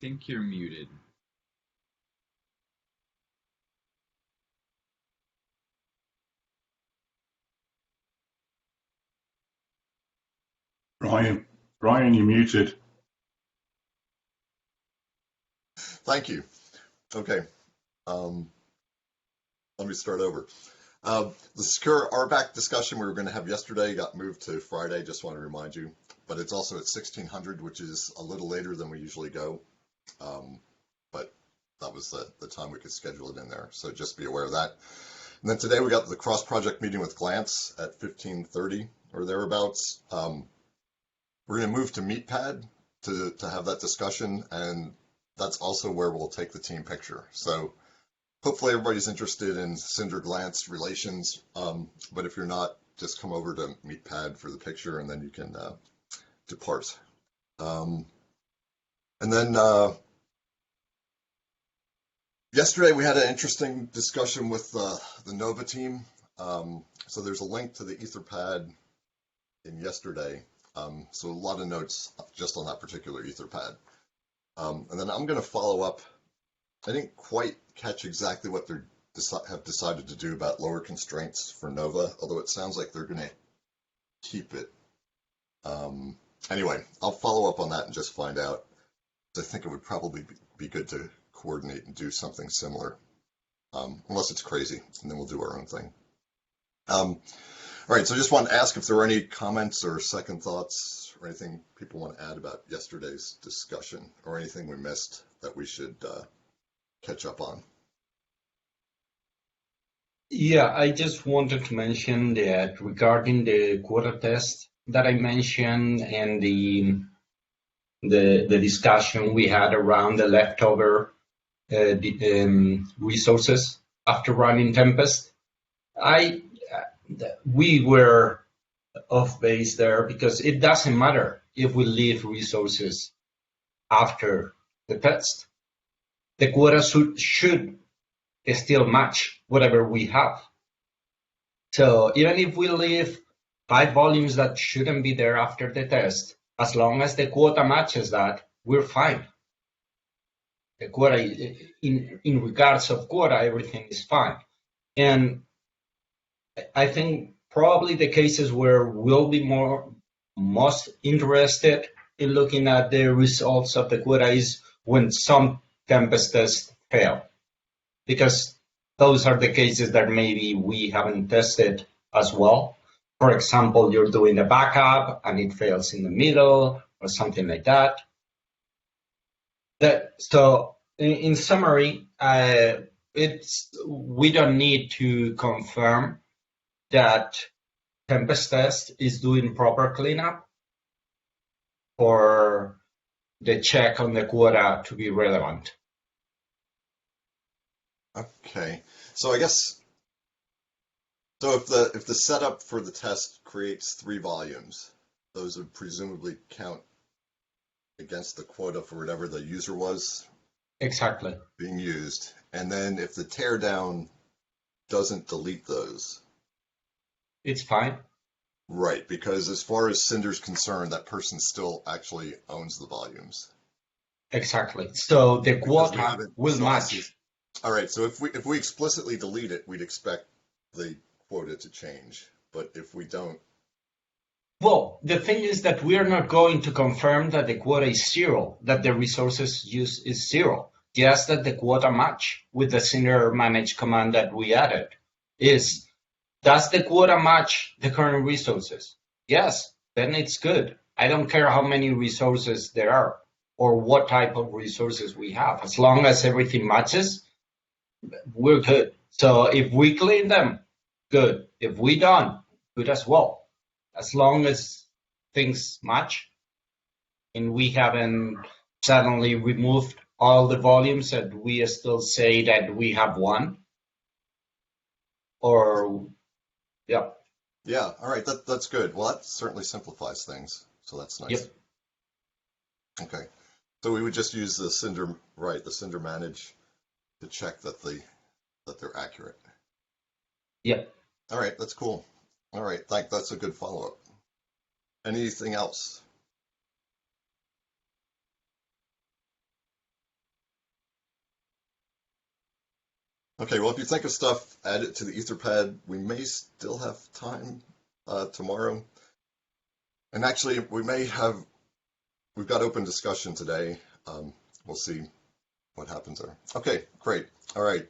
think you're muted. Brian, you're muted. Thank you. Okay. Let me start over. The secure RBAC discussion we were going to have yesterday got moved to Friday, just want to remind you. But it's also at 1600, which is a little later than we usually go. But that was the time we could schedule it in there. So just be aware of that. And then today we got the cross-project meeting with Glance at 15:30 or thereabouts. We're going to move to Meetpad to have that discussion, and that's also where we'll take the team picture. So hopefully everybody's interested in Cinder Glance relations, but if you're not, just come over to Meetpad for the picture, and then you can depart. And then yesterday we had an interesting discussion with the Nova team. So there's a link to the Etherpad in yesterday. So a lot of notes just on that particular Etherpad. And then I'm going to follow up. I didn't quite catch exactly what they have decided to do about lower constraints for Nova, although it sounds like they're going to keep it. Anyway, I'll follow up on that and just find out. I think it would probably be good to coordinate and do something similar, unless it's crazy, and then we'll do our own thing. All right, so I just want to ask if there are any comments or second thoughts or anything people want to add about yesterday's discussion or anything we missed that we should catch up on. Yeah, I just wanted to mention that regarding the quota test that I mentioned and the discussion we had around the leftover resources after running Tempest, we were off base there because it doesn't matter if we leave resources after the test. The quota should still match whatever we have. So even if we leave 5 volumes that shouldn't be there after the test, as long as the quota matches that, we're fine. The quota, in regards of quota, everything is fine. And I think probably the cases where we'll be most interested in looking at the results of the quota is when some Tempest tests fail, because those are the cases that maybe we haven't tested as well. For example, you're doing a backup and it fails in the middle or something like that. So in summary, we don't need to confirm that Tempest test is doing proper cleanup for the check on the quota to be relevant. Okay, so I guess, so if the setup for the test creates 3 volumes, those would presumably count against the quota for whatever the user was exactly being used. And then if the teardown doesn't delete those, it's fine. Right, because as far as Cinder's concerned, that person still actually owns the volumes. Exactly. So the quota will match. All right, so if we explicitly delete it, we'd expect the quota to change. But if we don't... Well, the thing is that we are not going to confirm that the quota is 0, that the resources used is 0. Just that the quota match with the Cinder manage command that we added. Does the quota match the current resources? Yes, then it's good. I don't care how many resources there are or what type of resources we have. As long as everything matches, we're good. So if we clean them, good. If we don't, good as well. As long as things match and we haven't suddenly removed all the volumes that we still say that we have 1. Or, yeah. Yeah, all right, that's good. Well, that certainly simplifies things, so that's nice. Yep. Okay, so we would just use the Cinder, the Cinder manage to check that they're accurate. Yep. All right, that's cool. All right, that's a good follow-up. Anything else? Okay, well, if you think of stuff, add it to the Etherpad. We may still have time tomorrow. And actually, we've got open discussion today. We'll see what happens there. Okay, great. All right.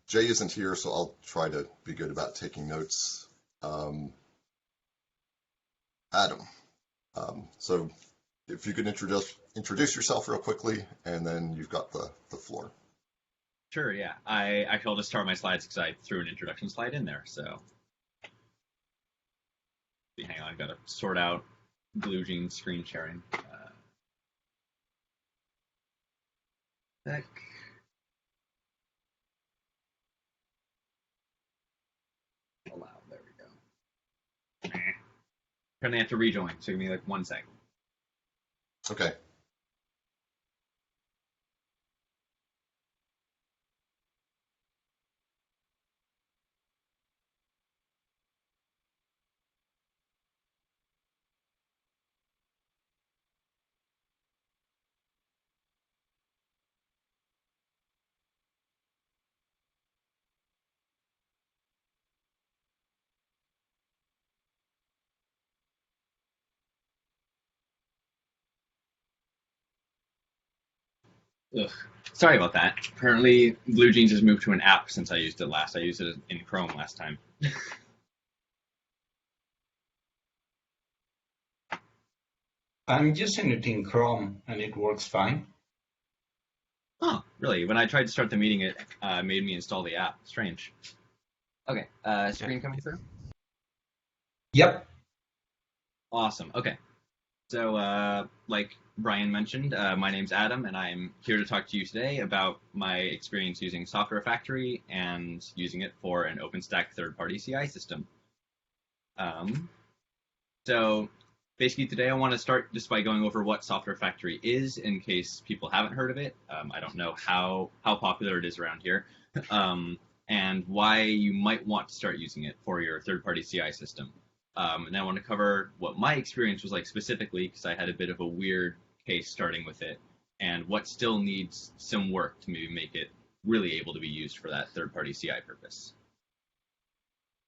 Jay isn't here, so I'll try to be good about taking notes. Adam, so if you could introduce yourself real quickly, and then you've got the floor. Sure, yeah. I'll just start my slides because I threw an introduction slide in there, so. Hang on, I've got to sort out BlueJeans screen sharing. Sec. Allow, there we go. Gonna have to rejoin, so give me like 1 second. Okay. Ugh. Sorry about that. Apparently, BlueJeans has moved to an app since I used it last. I used it in Chrome last time. I'm using it in Chrome, and it works fine. Oh, really? When I tried to start the meeting, it made me install the app. Strange. Okay, screen coming through? Yep. Awesome. Okay. So, like Brian mentioned, my name's Adam, and I'm here to talk to you today about my experience using Software Factory and using it for an OpenStack third-party CI system. So basically today I want to start just by going over what Software Factory is in case people haven't heard of it. I don't know how popular it is around here, and why you might want to start using it for your third-party CI system. And I want to cover what my experience was like specifically, because I had a bit of a weird case starting with it, and what still needs some work to maybe make it really able to be used for that third-party CI purpose.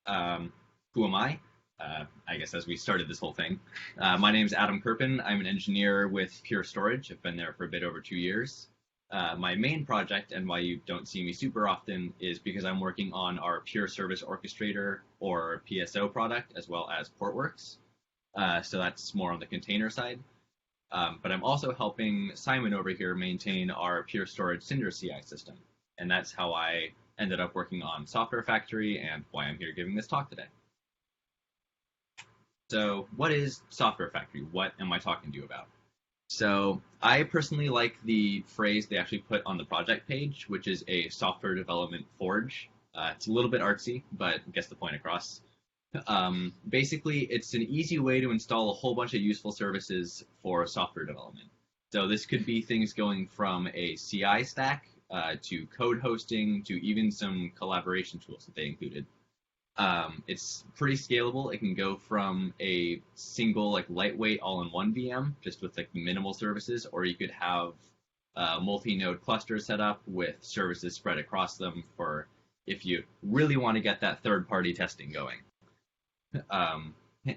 Who am I? I guess as we started this whole thing. My name is Adam Kerpin. I'm an engineer with Pure Storage. I've been there for a bit over 2 years. My main project, and why you don't see me super often, is because I'm working on our Pure Service Orchestrator, or PSO product, as well as Portworx. So that's more on the container side. But I'm also helping Simon over here maintain our Pure Storage Cinder CI system. And that's how I ended up working on Software Factory and why I'm here giving this talk today. So what is Software Factory? What am I talking to you about? So I personally like the phrase they actually put on the project page, which is a software development forge. It's a little bit artsy, but gets the point across. Basically, it's an easy way to install a whole bunch of useful services for software development. So this could be things going from a CI stack to code hosting to even some collaboration tools that they included. It's pretty scalable. It can go from a single, like, lightweight all-in-one VM, just with like minimal services, or you could have multi-node clusters set up with services spread across them for if you really want to get that third-party testing going.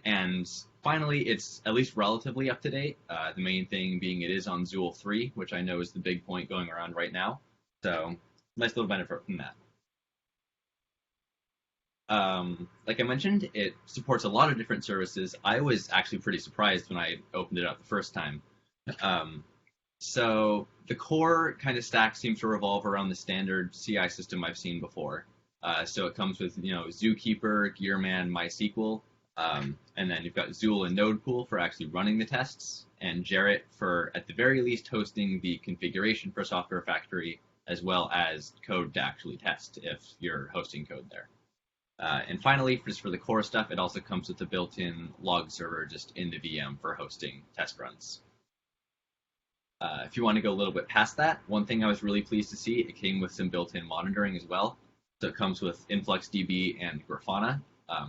And finally, it's at least relatively up to date. The main thing being it is on Zool 3, which I know is the big point going around right now. So nice little benefit from that. Like I mentioned, it supports a lot of different services. I was actually pretty surprised when I opened it up the first time. So the core kind of stack seems to revolve around the standard CI system I've seen before. So it comes with, Zookeeper, Gearman, MySQL, and then you've got Zool and NodePool for actually running the tests, and Jarrett for, at the very least, hosting the configuration for Software Factory, as well as code to actually test if you're hosting code there. And finally, just for the core stuff, it also comes with a built-in log server just in the VM for hosting test runs. If you want to go a little bit past that, one thing I was really pleased to see, it came with some built-in monitoring as well. So it comes with InfluxDB and Grafana,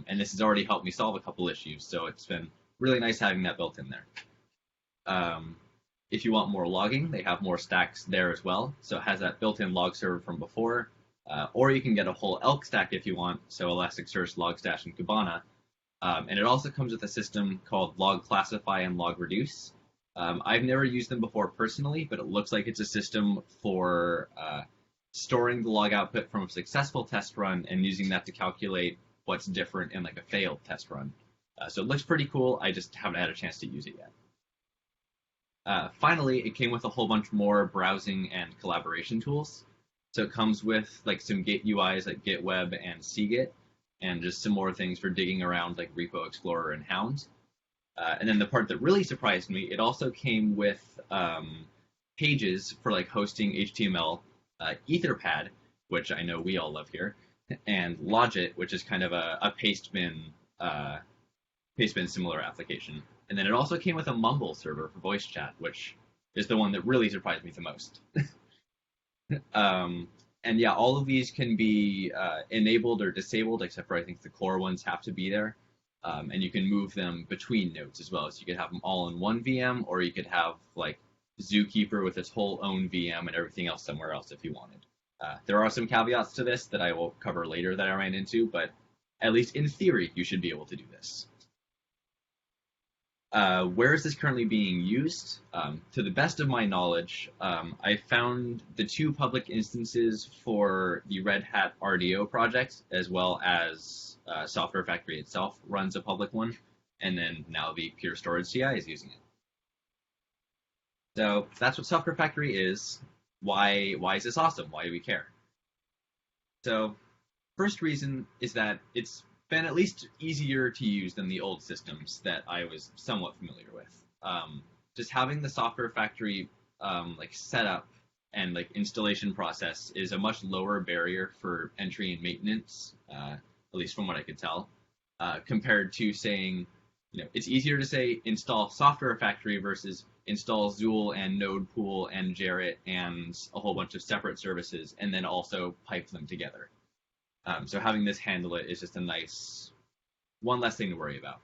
and this has already helped me solve a couple issues, so it's been really nice having that built in there. If you want more logging, they have more stacks there as well. So it has that built-in log server from before, Or you can get a whole elk stack if you want, so Elasticsearch, Logstash, and Kibana. And it also comes with a system called log classify and log reduce. I've never used them before personally, but it looks like it's a system for storing the log output from a successful test run and using that to calculate what's different in like a failed test run. So it looks pretty cool. I just haven't had a chance to use it yet. Finally, it came with a whole bunch more browsing and collaboration tools. So it comes with like some Git UIs like Git Web and Cgit, and just some more things for digging around like Repo Explorer and Hound. And then the part that really surprised me, it also came with pages for like hosting HTML, Etherpad, which I know we all love here, and Logit, which is kind of a pastebin similar application. And then it also came with a Mumble server for voice chat, which is the one that really surprised me the most. And yeah, all of these can be enabled or disabled, except for I think the core ones have to be there. And you can move them between nodes as well. So you could have them all in one VM, or you could have like Zookeeper with its whole own VM and everything else somewhere else if you wanted. There are some caveats to this that I will cover later that I ran into, but at least in theory, you should be able to do this. Where is this currently being used? To the best of my knowledge, I found the two public instances for the Red Hat RDO project, as well as Software Factory itself runs a public one, and then now the Pure Storage CI is using it. So that's what Software Factory is. Why is this awesome? Why do we care? So first reason is that it's been at least easier to use than the old systems that I was somewhat familiar with. Just having the Software Factory like setup and like installation process is a much lower barrier for entry and maintenance, at least from what I could tell, compared to saying, it's easier to say install Software Factory versus install Zool and Nodepool and Jarrett and a whole bunch of separate services and then also pipe them together. So having this handle it is just a nice one less thing to worry about.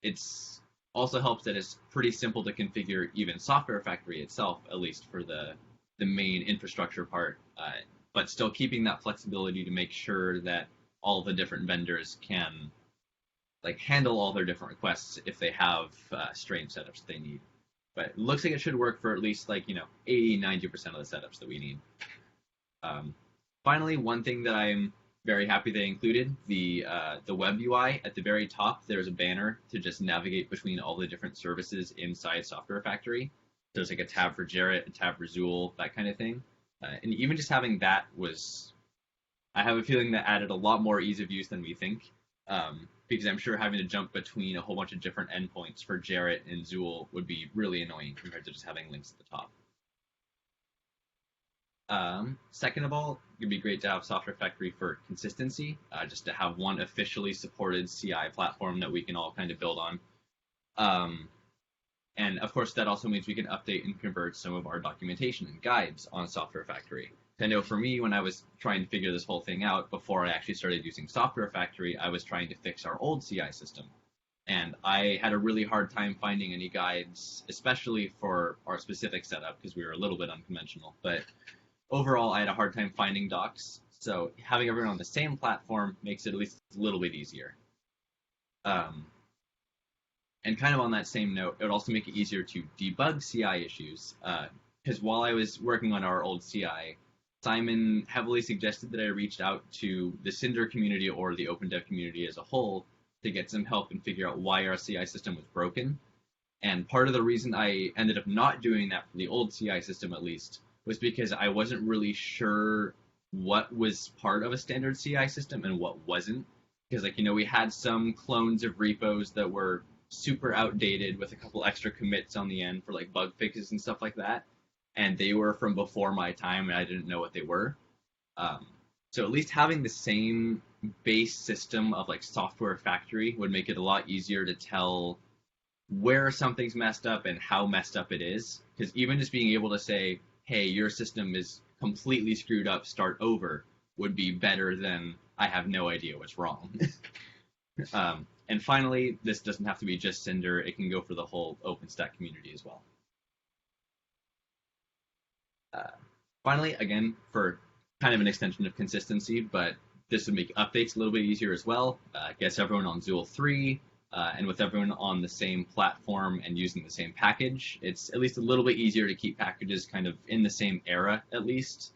It's also helps that it's pretty simple to configure even Software Factory itself, at least for the main infrastructure part, but still keeping that flexibility to make sure that all the different vendors can like handle all their different requests if they have strange setups that they need. But it looks like it should work for at least like 80-90% of the setups that we need. Finally, one thing that I'm very happy they included, the web UI at the very top, there's a banner to just navigate between all the different services inside Software Factory. There's like a tab for Jarrett, a tab for Zool, that kind of thing. And even just having that I have a feeling that added a lot more ease of use than we think. Because I'm sure having to jump between a whole bunch of different endpoints for Jarrett and Zool would be really annoying compared to just having links at the top. Second of all, it'd be great to have Software Factory for consistency, just to have one officially supported CI platform that we can all kind of build on. And of course, that also means we can update and convert some of our documentation and guides on Software Factory. I know for me, when I was trying to figure this whole thing out before I actually started using Software Factory, I was trying to fix our old CI system. And I had a really hard time finding any guides, especially for our specific setup, because we were a little bit unconventional. But overall, I had a hard time finding docs. So having everyone on the same platform makes it at least a little bit easier. And kind of on that same note, it would also make it easier to debug CI issues. Because while I was working on our old CI, Simon heavily suggested that I reached out to the Cinder community or the OpenDev community as a whole to get some help and figure out why our CI system was broken. And part of the reason I ended up not doing that for the old CI system, at least, was because I wasn't really sure what was part of a standard CI system and what wasn't. Because, we had some clones of repos that were super outdated with a couple extra commits on the end for bug fixes and stuff like that. And they were from before my time, and I didn't know what they were. So at least having the same base system of Software Factory would make it a lot easier to tell where something's messed up and how messed up it is. Because even just being able to say, hey, your system is completely screwed up, start over, would be better than I have no idea what's wrong. And finally, this doesn't have to be just Cinder. It can go for the whole OpenStack community as well. Finally, again, for kind of an extension of consistency, but this would make updates a little bit easier as well. Gets everyone on Zool 3, and with everyone on the same platform and using the same package, it's at least a little bit easier to keep packages kind of in the same era, at least.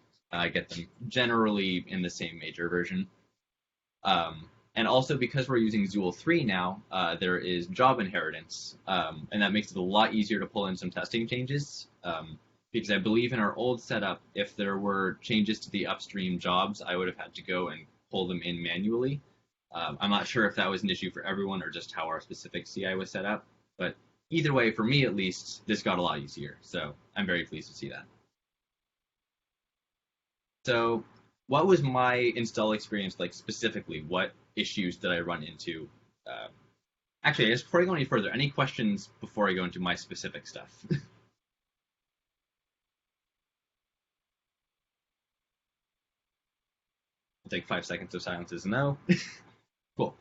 Get them generally in the same major version. And also, because we're using Zool 3 now, there is job inheritance, and that makes it a lot easier to pull in some testing changes. Because I believe in our old setup, if there were changes to the upstream jobs, I would have had to go and pull them in manually. I'm not sure if that was an issue for everyone or just how our specific CI was set up, but either way, for me at least, this got a lot easier, so I'm very pleased to see that. So what was my install experience like specifically? What issues did I run into? Actually, I guess before I go any further, any questions before I go into my specific stuff? I'll take 5 seconds of silence as no. Cool.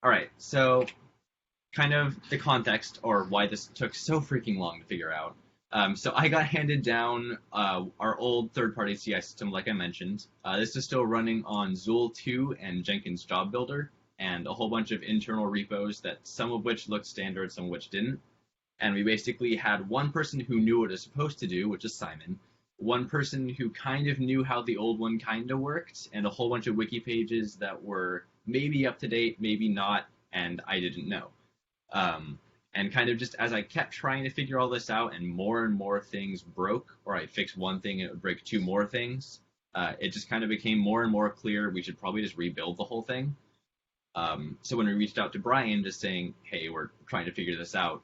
All right, so kind of the context or why this took so freaking long to figure out. So I got handed down our old third-party CI system, like I mentioned. This is still running on Zool 2 and Jenkins Job Builder, and a whole bunch of internal repos that some of which looked standard, some of which didn't. And we basically had one person who knew what it was supposed to do, which is Simon, one person who kind of knew how the old one kind of worked, and a whole bunch of wiki pages that were maybe up to date, maybe not, and I didn't know. And kind of just as I kept trying to figure all this out and more things broke, or I'd fix one thing and it would break 2 more things, it just kind of became more and more clear we should probably just rebuild the whole thing. So when we reached out to Brian just saying, hey, we're trying to figure this out,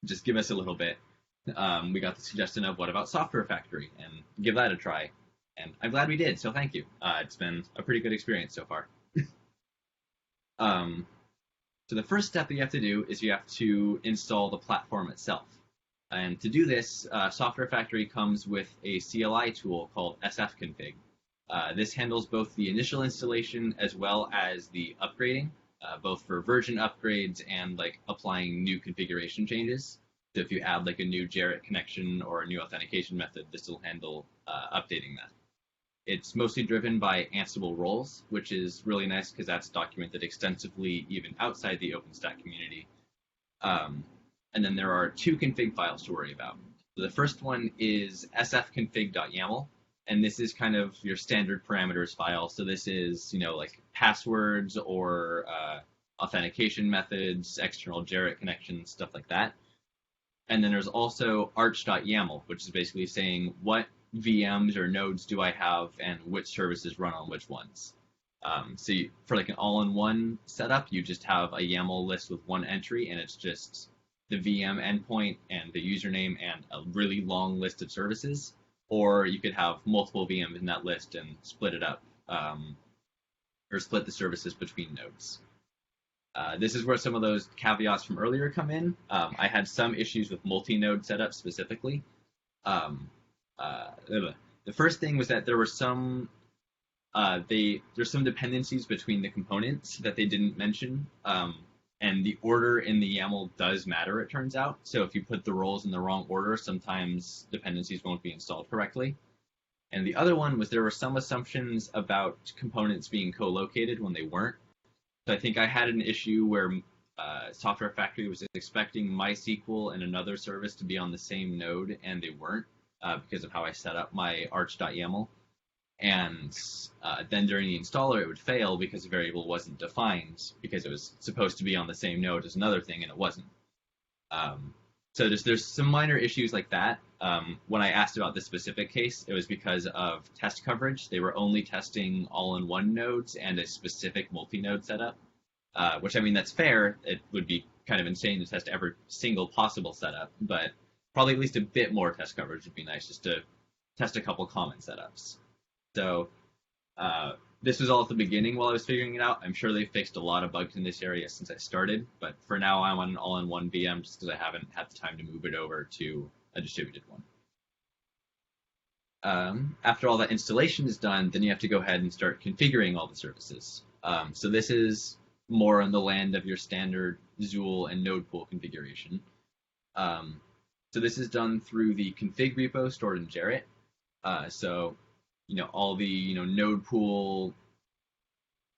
just give us a little bit, we got the suggestion of what about Software Factory, and give that a try. And I'm glad we did, so thank you. It's been a pretty good experience so far. So the first step that you have to do is you have to install the platform itself. And to do this, Software Factory comes with a CLI tool called Sfconfig. This handles both the initial installation as well as the upgrading, both for version upgrades and like applying new configuration changes. So if you add like a new Jarrett connection or a new authentication method, this will handle updating that. It's mostly driven by Ansible roles, which is really nice because that's documented extensively even outside the OpenStack community. And then there are 2 config files to worry about. So the first one is sfconfig.yaml, and this is kind of your standard parameters file. So this is, like passwords or authentication methods, external Jarrett connections, stuff like that. And then there's also arch.yaml, which is basically saying what VMs or nodes do I have and which services run on which ones. So for like an all-in-one setup, you just have a YAML list with one entry, and it's just the VM endpoint and the username and a really long list of services. Or you could have multiple VMs in that list and split it up, or split the services between nodes. This is where some of those caveats from earlier come in. I had some issues with multi-node setup specifically. The first thing was that there were some there's some dependencies between the components that they didn't mention, and the order in the YAML does matter, it turns out. So if you put the roles in the wrong order, sometimes dependencies won't be installed correctly. And the other one was there were some assumptions about components being co-located when they weren't. So I think I had an issue where Software Factory was expecting MySQL and another service to be on the same node, and they weren't. Because of how I set up my arch.yaml. And then during the installer, it would fail because the variable wasn't defined because it was supposed to be on the same node as another thing, and it wasn't. So there's some minor issues like that. When I asked about this specific case, it was because of test coverage. They were only testing all-in-one nodes and a specific multi-node setup, which, I mean, that's fair. It would be kind of insane to test every single possible setup, but probably at least a bit more test coverage would be nice, just to test a couple common setups. So this was all at the beginning while I was figuring it out. I'm sure they fixed a lot of bugs in this area since I started, but for now I'm on an all-in-one VM just because I haven't had the time to move it over to a distributed one. After all that installation is done, then you have to go ahead and start configuring all the services. So this is more on the land of your standard Zool and node pool configuration. So this is done through the config repo stored in Jarrett. So, all the, node pool,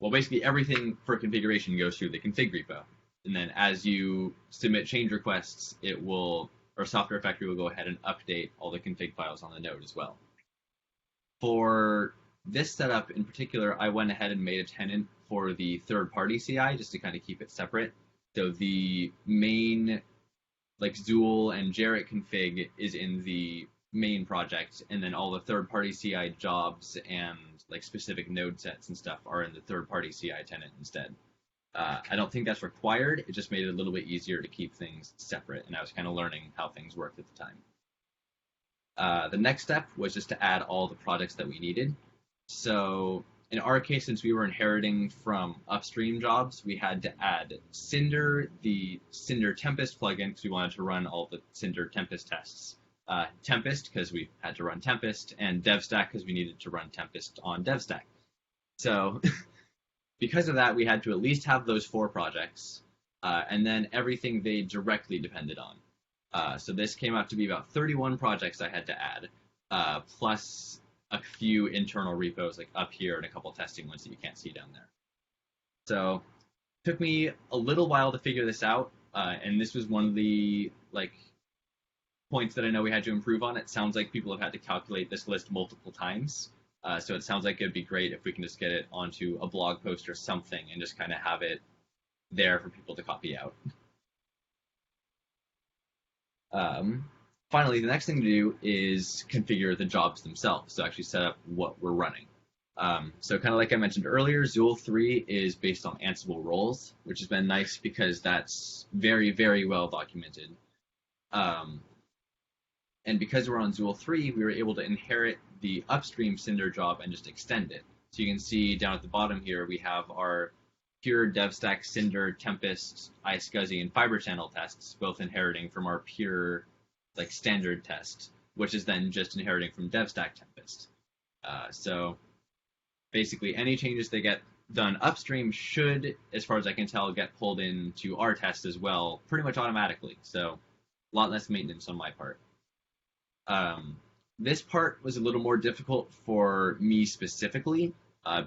well, basically everything for configuration goes through the config repo. And then as you submit change requests, Software Factory will go ahead and update all the config files on the node as well. For this setup in particular, I went ahead and made a tenant for the third-party CI just to kind of keep it separate. So the main, like Zool and Jarrett config is in the main project, and then all the third-party CI jobs and like specific node sets and stuff are in the third-party CI tenant instead. I don't think that's required. It just made it a little bit easier to keep things separate, and I was kind of learning how things worked at the time. The next step was just to add all the projects that we needed. So in our case, since we were inheriting from upstream jobs, we had to add Cinder, the Cinder Tempest plugin, because we wanted to run all the Cinder Tempest tests. Tempest, because we had to run Tempest, and DevStack, because we needed to run Tempest on DevStack. So because of that, we had to at least have those 4 projects, and then everything they directly depended on. So this came out to be about 31 projects I had to add, plus a few internal repos like up here and a couple testing ones that you can't see down there. So it took me a little while to figure this out, and this was one of the points that I know we had to improve on. It sounds like people have had to calculate this list multiple times. So it sounds like it'd be great if we can just get it onto a blog post or something and just kind of have it there for people to copy out. Finally, the next thing to do is configure the jobs themselves, so actually set up what we're running. So kind of like I mentioned earlier, Zool 3 is based on Ansible roles, which has been nice because that's very, very well documented. And because we're on Zool 3, we were able to inherit the upstream Cinder job and just extend it. So you can see down at the bottom here, we have our pure DevStack, Cinder, Tempest, iSCSI, and Fiber Channel tests, both inheriting from our pure standard test, which is then just inheriting from DevStack Tempest. So basically any changes that get done upstream should, as far as I can tell, get pulled into our test as well, pretty much automatically. So a lot less maintenance on my part. This part was a little more difficult for me specifically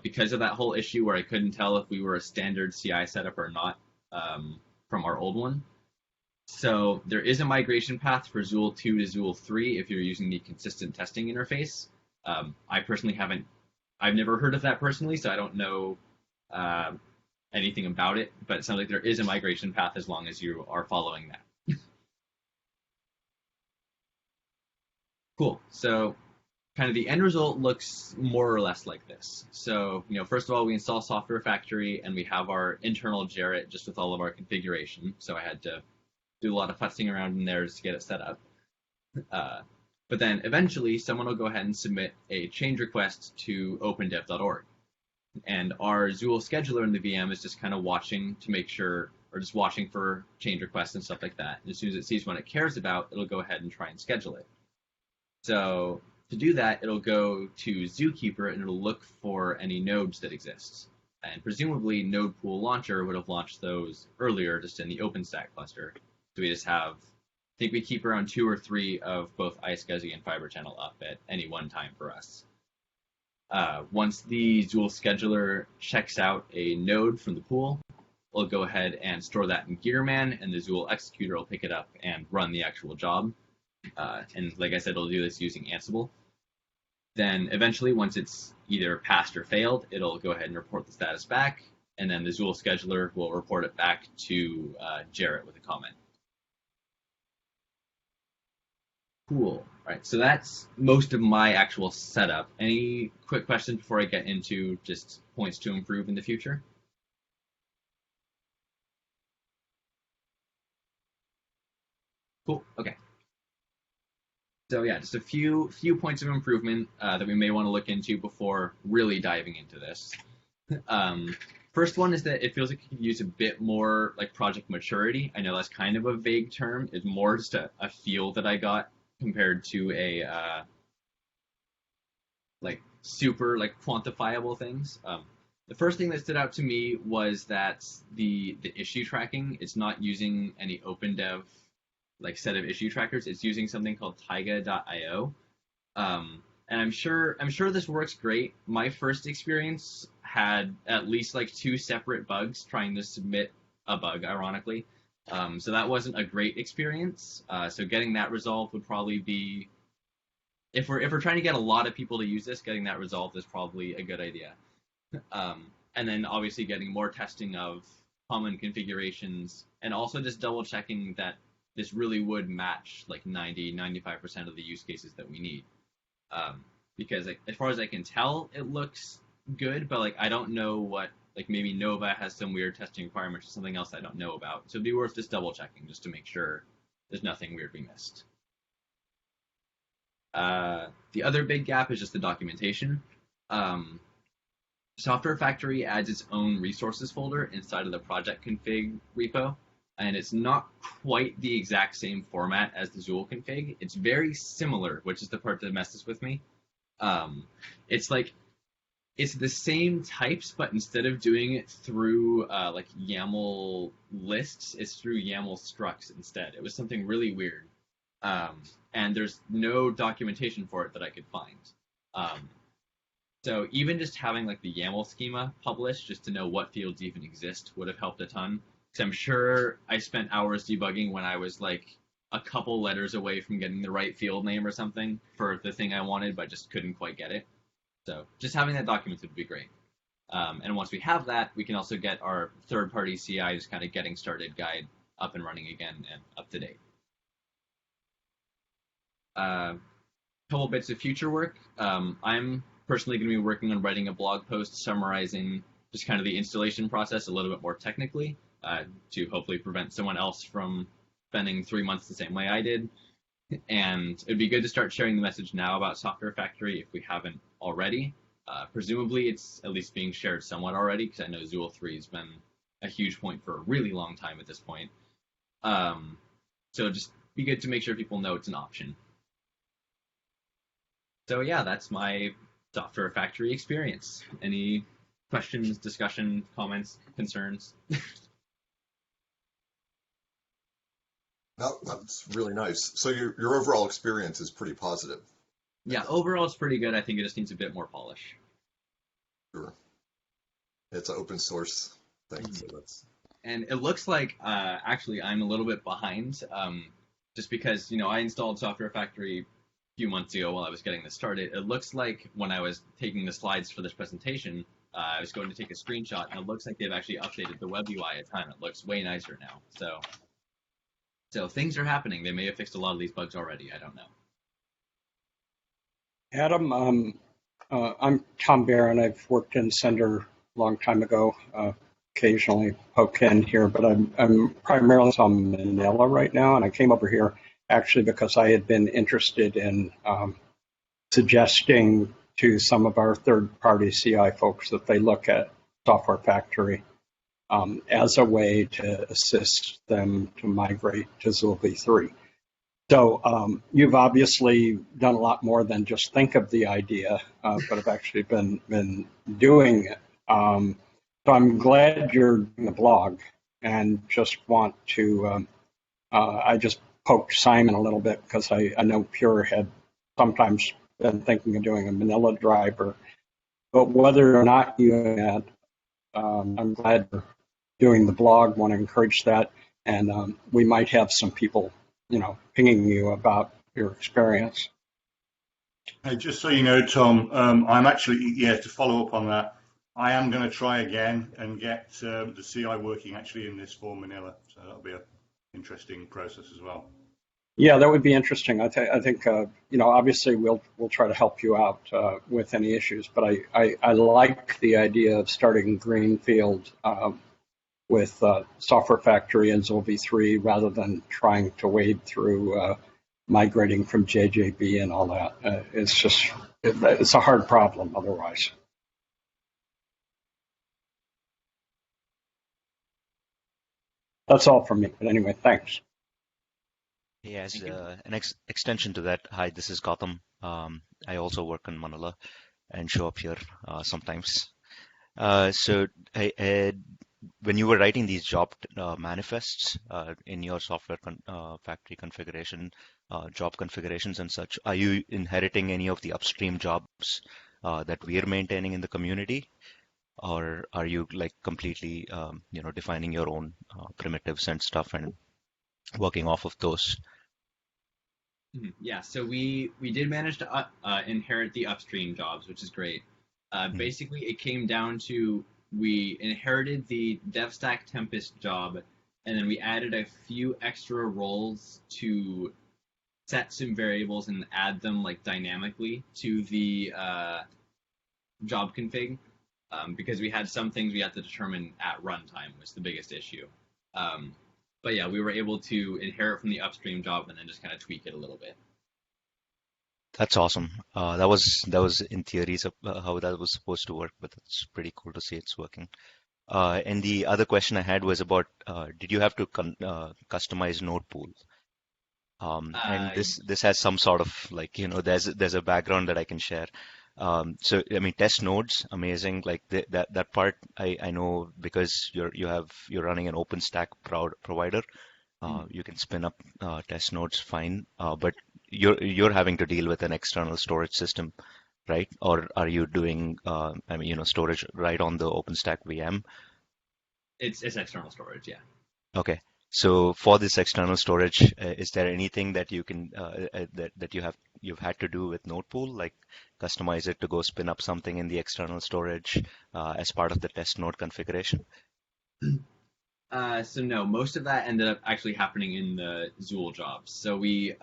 because of that whole issue where I couldn't tell if we were a standard CI setup or not from our old one. So there is a migration path for Zool 2 to Zool 3 if you're using the consistent testing interface. I personally I've never heard of that personally, so I don't know anything about it, but it sounds like there is a migration path as long as you are following that. Cool. So kind of the end result looks more or less like this. So, first of all, we install Software Factory and we have our internal Jarrett just with all of our configuration. So I had to do a lot of futzing around in there to get it set up. But then eventually someone will go ahead and submit a change request to opendev.org. And our Zool scheduler in the VM is just kind of watching to make sure, or just watching for change requests and stuff like that. And as soon as it sees one it cares about, it'll go ahead and try and schedule it. So to do that, it'll go to Zookeeper and it'll look for any nodes that exist. And presumably Node Pool Launcher would have launched those earlier just in the OpenStack cluster. So we just have, I think we keep around 2 or 3 of both iSCSI and Fiber Channel up at any one time for us. Once the Zool scheduler checks out a node from the pool, we'll go ahead and store that in Gearman, and the Zool executor will pick it up and run the actual job. And like I said, it'll do this using Ansible. Then eventually, once it's either passed or failed, it'll go ahead and report the status back, and then the Zool scheduler will report it back to Jarrett with a comment. Cool. All right, so that's most of my actual setup. Any quick questions before I get into just points to improve in the future? Cool. Okay. So yeah, just a few points of improvement that we may want to look into before really diving into this. First one is that it feels like you could use a bit more project maturity. I know that's kind of a vague term. It's more just a feel that I got compared to a super quantifiable things. The first thing that stood out to me was that the issue tracking, it's not using any OpenDev set of issue trackers. It's using something called taiga.io. And And I'm sure this works great. My first experience had at least like 2 separate bugs trying to submit a bug, ironically. So that wasn't a great experience. So getting that resolved would probably be, if we're trying to get a lot of people to use this, getting that resolved is probably a good idea. And then obviously getting more testing of common configurations, and also just double checking that this really would match like 95% of the use cases that we need. Because like, as far as I can tell, it looks good, but like I don't know what, like maybe Nova has some weird testing requirements or something else I don't know about. So it'd be worth just double checking just to make sure there's nothing weird we missed. The other big gap is just the documentation. Software Factory adds its own resources folder inside of the project config repo, and it's not quite the exact same format as the Zool config. It's very similar, which is the part that messes with me. It's the same types, but instead of doing it through like YAML lists, it's through YAML structs instead. It was something really weird, and there's no documentation for it that I could find. So even just having like the YAML schema published just to know what fields even exist would have helped a ton. Because I'm sure I spent hours debugging when I was like a couple letters away from getting the right field name or something for the thing I wanted, but just couldn't quite get it. So just having that documented would be great. And once we have that, we can also get our third-party CI, just kind of getting started guide up and running again and up to date. Couple bits of future work. I'm personally going to be working on writing a blog post summarizing just kind of the installation process a little bit more technically, to hopefully prevent someone else from spending 3 months the same way I did. And it'd be good to start sharing the message now about Software Factory if we haven't already. Presumably it's at least being shared somewhat already, because I know Zool 3 has been a huge point for a really long time at this point. So just be good to make sure people know it's an option. So yeah, that's my Software Factory experience. Any questions, discussion, comments, concerns? No, that's really nice. So your overall experience is pretty positive. Yeah, overall it's pretty good. I think it just needs a bit more polish. Sure. It's an open source thing, so that's... And it looks like, actually, I'm a little bit behind, just because, I installed Software Factory few months ago while I was getting this started. It looks like when I was taking the slides for this presentation, I was going to take a screenshot, and it looks like they've actually updated the web UI a ton. It looks way nicer now. So things are happening. They may have fixed a lot of these bugs already. I don't know. Adam, I'm Tom Barron. I've worked in Cinder a long time ago. Occasionally poke in here, but I'm primarily on Manila right now, and I came over here actually because I had been interested in suggesting to some of our third-party CI folks that they look at Software Factory as a way to assist them to migrate to Zool v3. So you've obviously done a lot more than just think of the idea, but have actually been doing it. So I'm glad you're doing the blog, and just want to, I just poked Simon a little bit because I know Pure had sometimes been thinking of doing a Manila driver, but whether or not you had, I'm glad you're doing the blog, want to encourage that, and we might have some people, pinging you about your experience. Hey, just so you know, Tom, I'm actually, to follow up on that, I am going to try again and get the CI working actually in this for Manila. So that'll be an interesting process as well. Yeah, that would be interesting. I think obviously we'll try to help you out with any issues, but I like the idea of starting greenfield with Software Factory and Zool v3 rather than trying to wade through migrating from JJB and all that. It's a hard problem otherwise. That's all from me. But anyway, thanks. Hey, as an extension to that, hi, this is Gautam. I also work in Manila and show up here sometimes. So when you were writing these job manifests in your software factory configuration, job configurations and such, are you inheriting any of the upstream jobs that we are maintaining in the community, or are you like completely, defining your own primitives and stuff and working off of those? Yeah, so we did manage to inherit the upstream jobs, which is great. Basically, it came down to we inherited the DevStack Tempest job, and then we added a few extra roles to set some variables and add them like dynamically to the job config, because we had some things we had to determine at runtime was the biggest issue. But yeah, we were able to inherit from the upstream job and then just kind of tweak it a little bit. That's awesome. That was in theory how that was supposed to work, but it's pretty cool to see it's working. And the other question I had was about, did you have to customize node pool? And this has some sort of like, there's a background that I can share. So I mean, test nodes, amazing. Like that part, I know because you're running an OpenStack provider. You can spin up test nodes fine, but you're having to deal with an external storage system, right? Or are you doing storage right on the OpenStack VM? It's external storage, yeah. Okay. So for this external storage, is there anything that you can that you've had to do with node pool, like customize it to go spin up something in the external storage as part of the test node configuration? So no, most of that ended up actually happening in the Zool jobs. So we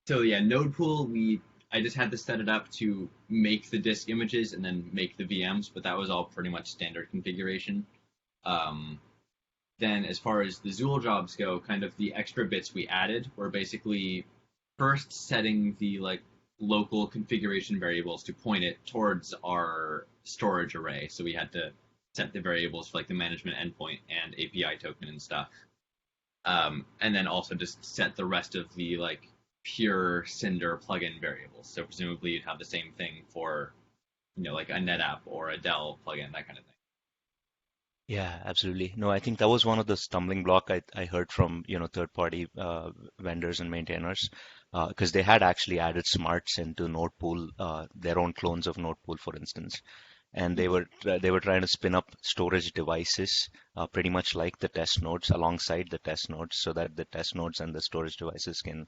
so yeah, node pool, I just had to set it up to make the disk images and then make the VMs, but that was all pretty much standard configuration. Then as far as the Zool jobs go, kind of the extra bits we added were basically first setting the like local configuration variables to point it towards our storage array. So we had to set the variables for like the management endpoint and API token and stuff. And then also just set the rest of the like pure Cinder plugin variables. So presumably you'd have the same thing for, like a NetApp or a Dell plugin, that kind of thing. Yeah, absolutely. No, I think that was one of the stumbling block I heard from, third-party vendors and maintainers, because they had actually added smarts into node pool, their own clones of node pool, for instance. And they were trying to spin up storage devices, pretty much like the test nodes alongside the test nodes, so that the test nodes and the storage devices can,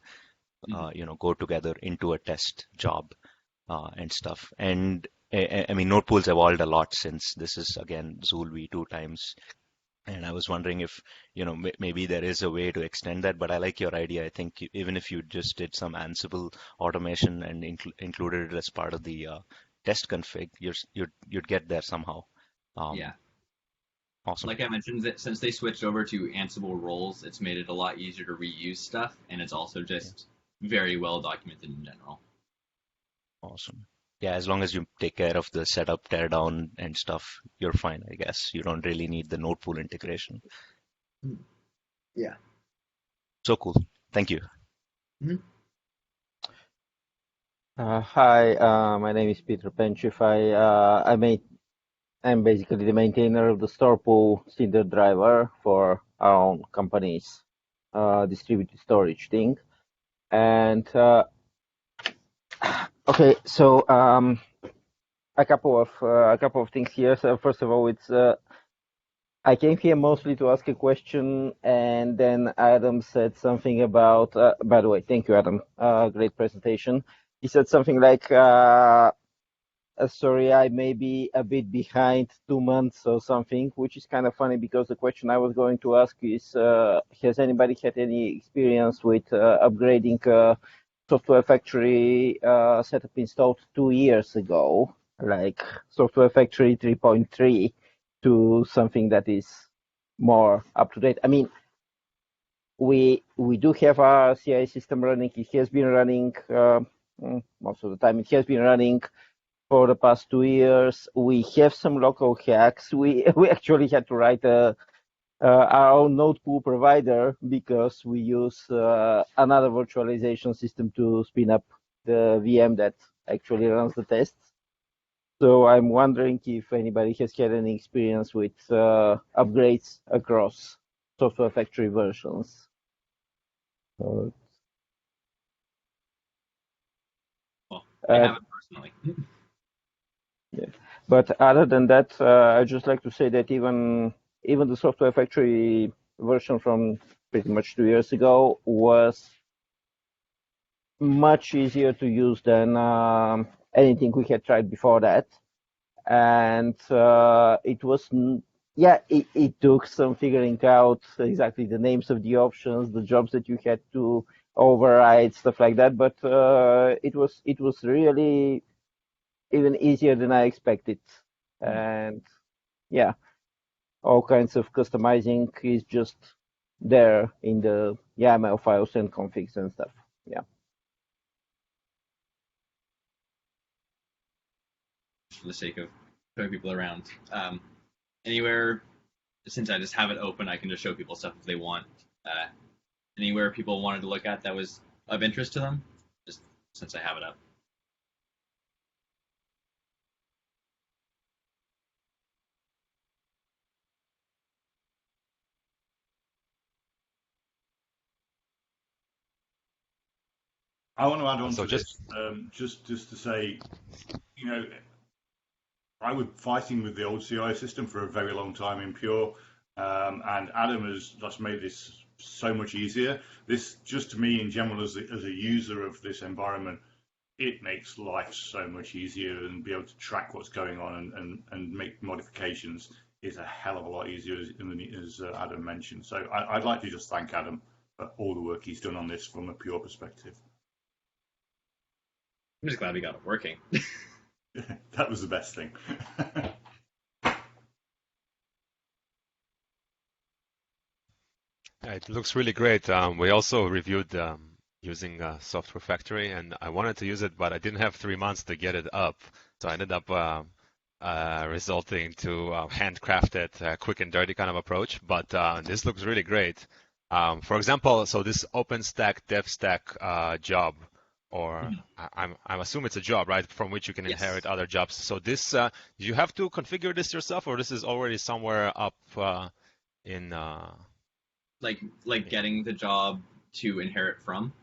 go together into a test job and stuff. And I mean, node pools evolved a lot since this is again Zool v2 times. And I was wondering if, maybe there is a way to extend that, but I like your idea. I think even if you just did some Ansible automation and included it as part of the test config, you'd get there somehow. Yeah. Awesome. Like I mentioned, that since they switched over to Ansible roles, it's made it a lot easier to reuse stuff, and it's also just very well documented in general. Awesome. Yeah, as long as you take care of the setup, teardown, and stuff, you're fine, I guess. You don't really need the node pool integration. Yeah. So cool. Thank you. Mm-hmm. Hi, my name is Peter Penchif. I'm basically the maintainer of the store pool Cinder driver for our own company's distributed storage thing. And okay, so a couple of things here. So first of all, I came here mostly to ask a question, and then Adam said something about. By the way, thank you, Adam. Great presentation. He said something like, "Sorry, I may be a bit behind 2 months or something," which is kind of funny because the question I was going to ask is, has anybody had any experience with upgrading Software Factory setup installed 2 years ago, like Software Factory 3.3, to something that is more up to date? I mean, we do have our CI system running. It has been running most of the time. It has been running for the past 2 years. We have some local hacks. We actually had to write our own node pool provider because we use another virtualization system to spin up the VM that actually runs the tests. So I'm wondering if anybody has had any experience with upgrades across software factory versions. Well, I haven't personally. Yeah. But other than that, I'd just like to say that even the software factory version from pretty much 2 years ago was much easier to use than anything we had tried before that. And it was, it took some figuring out exactly the names of the options, the jobs that you had to override, stuff like that. But it was really even easier than I expected. And yeah, all kinds of customizing is just there in the YAML files and configs and stuff. Yeah. For the sake of showing people around, anywhere, since I just have it open, I can just show people stuff if they want. Anywhere people wanted to look at that was of interest to them, just since I have it up. I want to add on So to this, just to say, I was fighting with the old CI system for a very long time in Pure, and Adam has just made this so much easier. This, just to me in general, as a user of this environment, it makes life so much easier, and be able to track what's going on and make modifications is a hell of a lot easier, as Adam mentioned. So I'd like to just thank Adam for all the work he's done on this from a Pure perspective. I'm just glad we got it working. That was the best thing. It looks really great. We also reviewed using Software Factory, and I wanted to use it, but I didn't have 3 months to get it up. So I ended up resulting to handcrafted, quick and dirty kind of approach. But this looks really great. For example, so this OpenStack DevStack job, or I assume it's a job, right, from which you can inherit other jobs. So this, you have to configure this yourself, or this is already somewhere up in... Like getting the job to inherit from?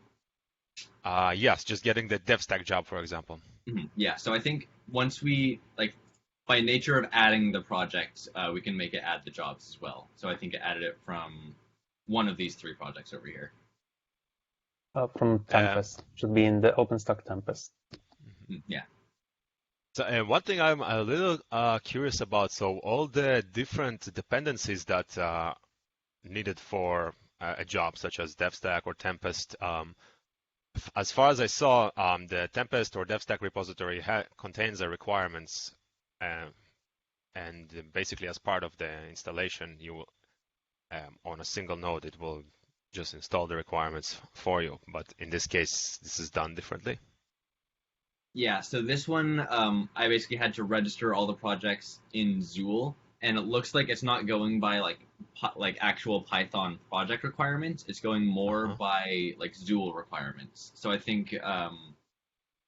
Yes, just getting the DevStack job, for example. Mm-hmm. Yeah, so I think once we, by nature of adding the project, we can make it add the jobs as well. So I think it added it from one of these 3 projects over here. From Tempest. Should be in the OpenStack Tempest. Yeah. So one thing I'm a little curious about, so all the different dependencies that needed for a job, such as DevStack or Tempest, as far as I saw, the Tempest or DevStack repository contains the requirements, and basically as part of the installation, you will, on a single node, it will just install the requirements for you. But in this case, this is done differently. Yeah, so this one, I basically had to register all the projects in Zool, and it looks like it's not going by like actual Python project requirements. It's going more by Zool requirements. So I think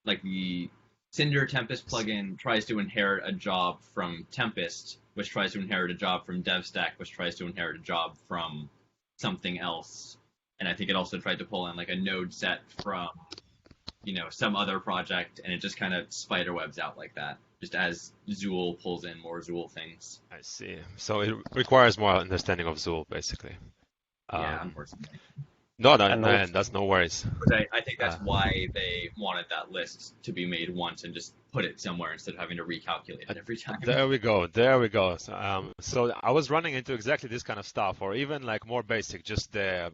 the Cinder Tempest plugin tries to inherit a job from Tempest, which tries to inherit a job from DevStack, which tries to inherit a job from something else. And I think it also tried to pull in a node set from some other project, and it just kind of spiderwebs out like that, just as Zool pulls in more Zool things. I see. So it requires more understanding of Zool, basically. Yeah, unfortunately. No, that's no worries. But I think that's why they wanted that list to be made once and just put it somewhere instead of having to recalculate it every time. There we go. So I was running into exactly this kind of stuff, or even more basic, just the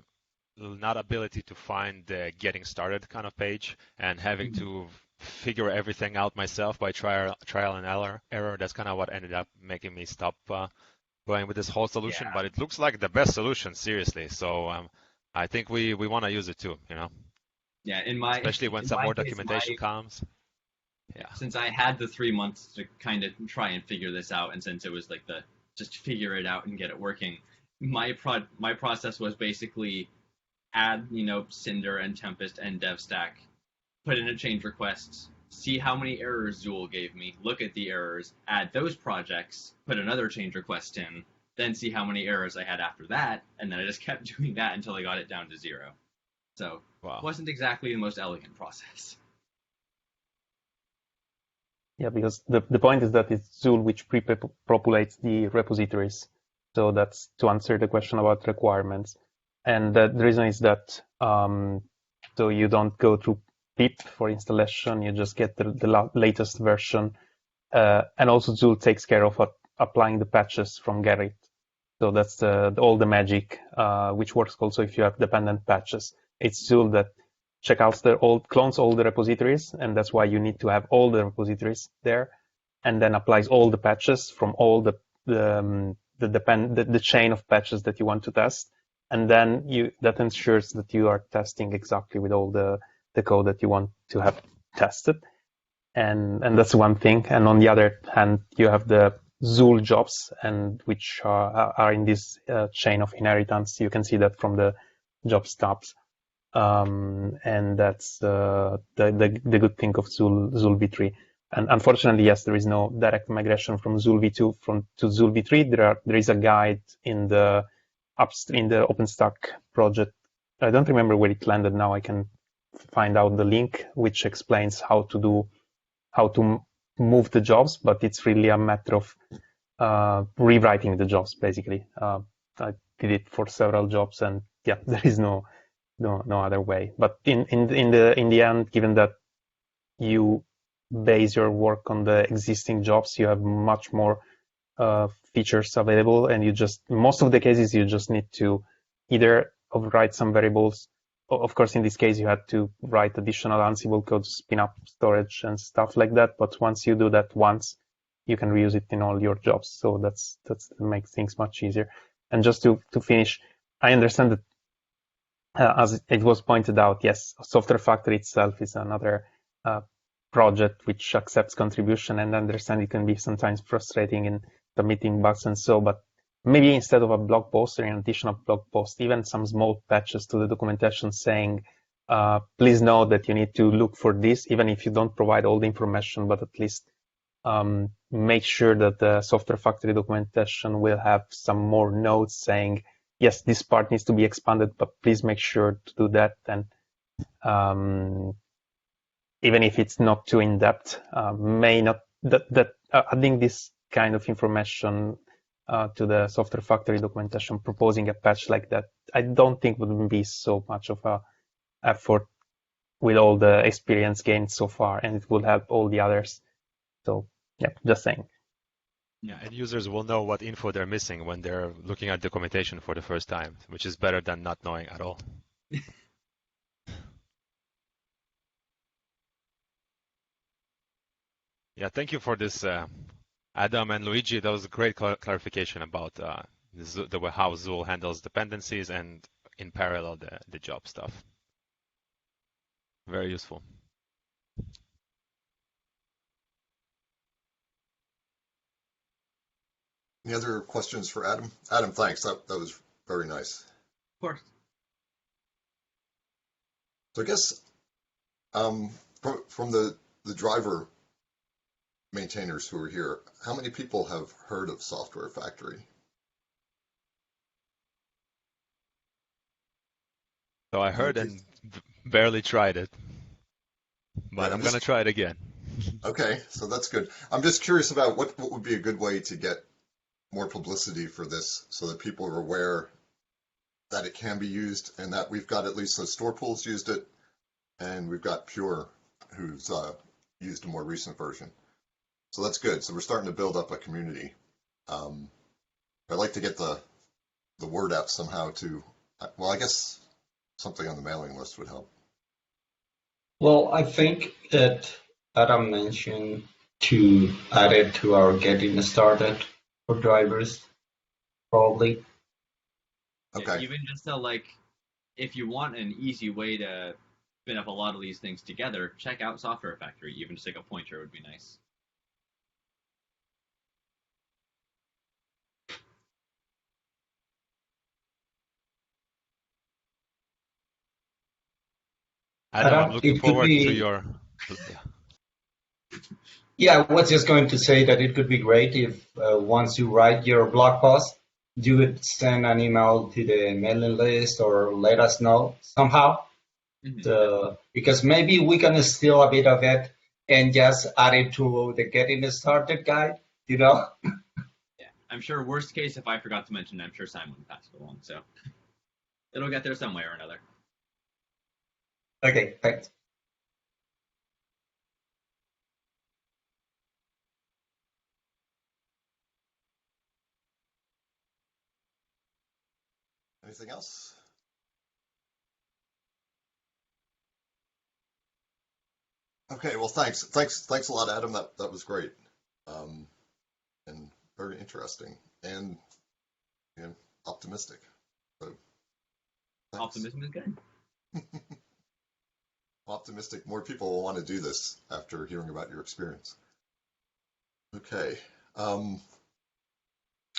not ability to find the getting started kind of page, and having to figure everything out myself by trial and error. That's kind of what ended up making me stop going with this whole solution. But it looks like the best solution, seriously. So I think we want to use it too, Yeah, especially when some more documentation comes. Yeah. Since I had the 3 months to kind of try and figure this out, and since it was just figure it out and get it working, my process was basically add Cinder and Tempest and DevStack, put in a change request, see how many errors Zool gave me, look at the errors, add those projects, put another change request in, then see how many errors I had after that, and then I just kept doing that until I got it down to 0. So Wow. it wasn't exactly the most elegant process. Yeah, because the point is that it's Zool which pre-populates the repositories. So that's to answer the question about requirements. And the reason is that so you don't go through pip for installation, you just get the latest version. And also Zool takes care of applying the patches from Gerrit. So that's all the magic, which works also if you have dependent patches. It's Zool that clones all the repositories, and that's why you need to have all the repositories there, and then applies all the patches from all the chain of patches that you want to test, and then that ensures that you are testing exactly with all the code that you want to have tested, and that's one thing. And on the other hand, you have the Zool jobs, and which are in this chain of inheritance. You can see that from the jobs tabs. And that's the good thing of Zool v3. And unfortunately, yes, there is no direct migration from Zool v2 to Zool v3. There is a guide in the OpenStack project. I don't remember where it landed now. I can find out the link, which explains how to move the jobs, but it's really a matter of rewriting the jobs, basically. I did it for several jobs, and yeah, there is no other way. But in the end, given that you base your work on the existing jobs, you have much more features available, and most of the cases you just need to either override some variables. Of course, in this case, you had to write additional Ansible code to spin up storage and stuff like that. But once you do that once, you can reuse it in all your jobs. So that's makes things much easier. And just to finish, I understand that as it was pointed out, yes, Software Factory itself is another project which accepts contribution, and I understand it can be sometimes frustrating in submitting bugs and so, but maybe instead of a blog post or an additional blog post, even some small patches to the documentation saying, please know that you need to look for this, even if you don't provide all the information, but at least make sure that the Software Factory documentation will have some more notes saying, yes, this part needs to be expanded, but please make sure to do that. And even if it's not too in-depth, adding this kind of information to the Software Factory documentation, proposing a patch like that, I don't think would be so much of a effort with all the experience gained so far, and it will help all the others. So yeah, just saying. Yeah, and users will know what info they're missing when they're looking at documentation for the first time, which is better than not knowing at all. Yeah, thank you for this, Adam and Luigi. That was a great clarification about how Zool handles dependencies and in parallel the job stuff. Very useful. Any other questions for Adam? Adam, thanks. That was very nice. Of course. So I guess from the driver maintainers who are here, how many people have heard of Software Factory? So I heard and barely tried it, but I'm going to try it again. Okay, so that's good. I'm just curious about what would be a good way to get more publicity for this so that people are aware that it can be used and that we've got at least the store pools used it, and we've got Pure who's used a more recent version. So that's good. So we're starting to build up a community. I'd like to get the word out somehow to, well, I guess something on the mailing list would help. Well, I think that Adam mentioned to add it to our getting started for drivers, probably. Okay. Even just to if you want an easy way to spin up a lot of these things together, check out Software Factory. Even just a pointer would be nice. Adam, I'm looking forward to your. Yeah. Yeah, I was just going to say that it could be great if once you write your blog post, you would send an email to the mailing list or let us know somehow. Because maybe we can steal a bit of it and just add it to the getting started guide, you know? Yeah, I'm sure worst case, if I forgot to mention, I'm sure Simon will pass it along. So it'll get there some way or another. Okay, thanks. Anything else? Okay, well, thanks a lot, Adam. That was great, and very interesting, and optimistic. So, thanks. Optimism is good. Optimistic. More people will want to do this after hearing about your experience. Okay. All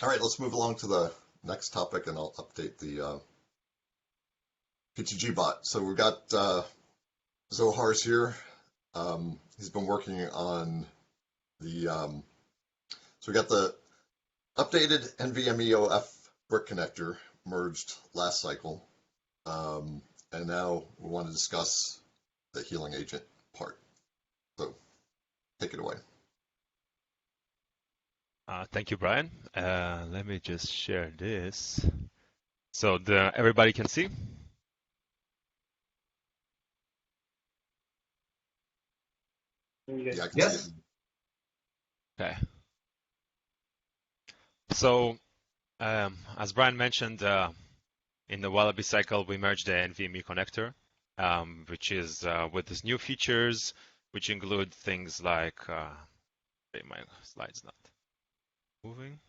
right, let's move along to the next topic, and I'll update the PTG bot. So we've got Zohar's here. He's been working on the, so we got the updated NVMe-oF brick connector merged last cycle. And now we want to discuss the healing agent part. So take it away. Thank you, Brian. Let me just share this. So everybody can see? Yeah, I can Yes. see it. Okay. So, as Brian mentioned, in the Wallaby cycle, we merged the NVMe connector, which is with these new features, which include things like, my slide's not moving.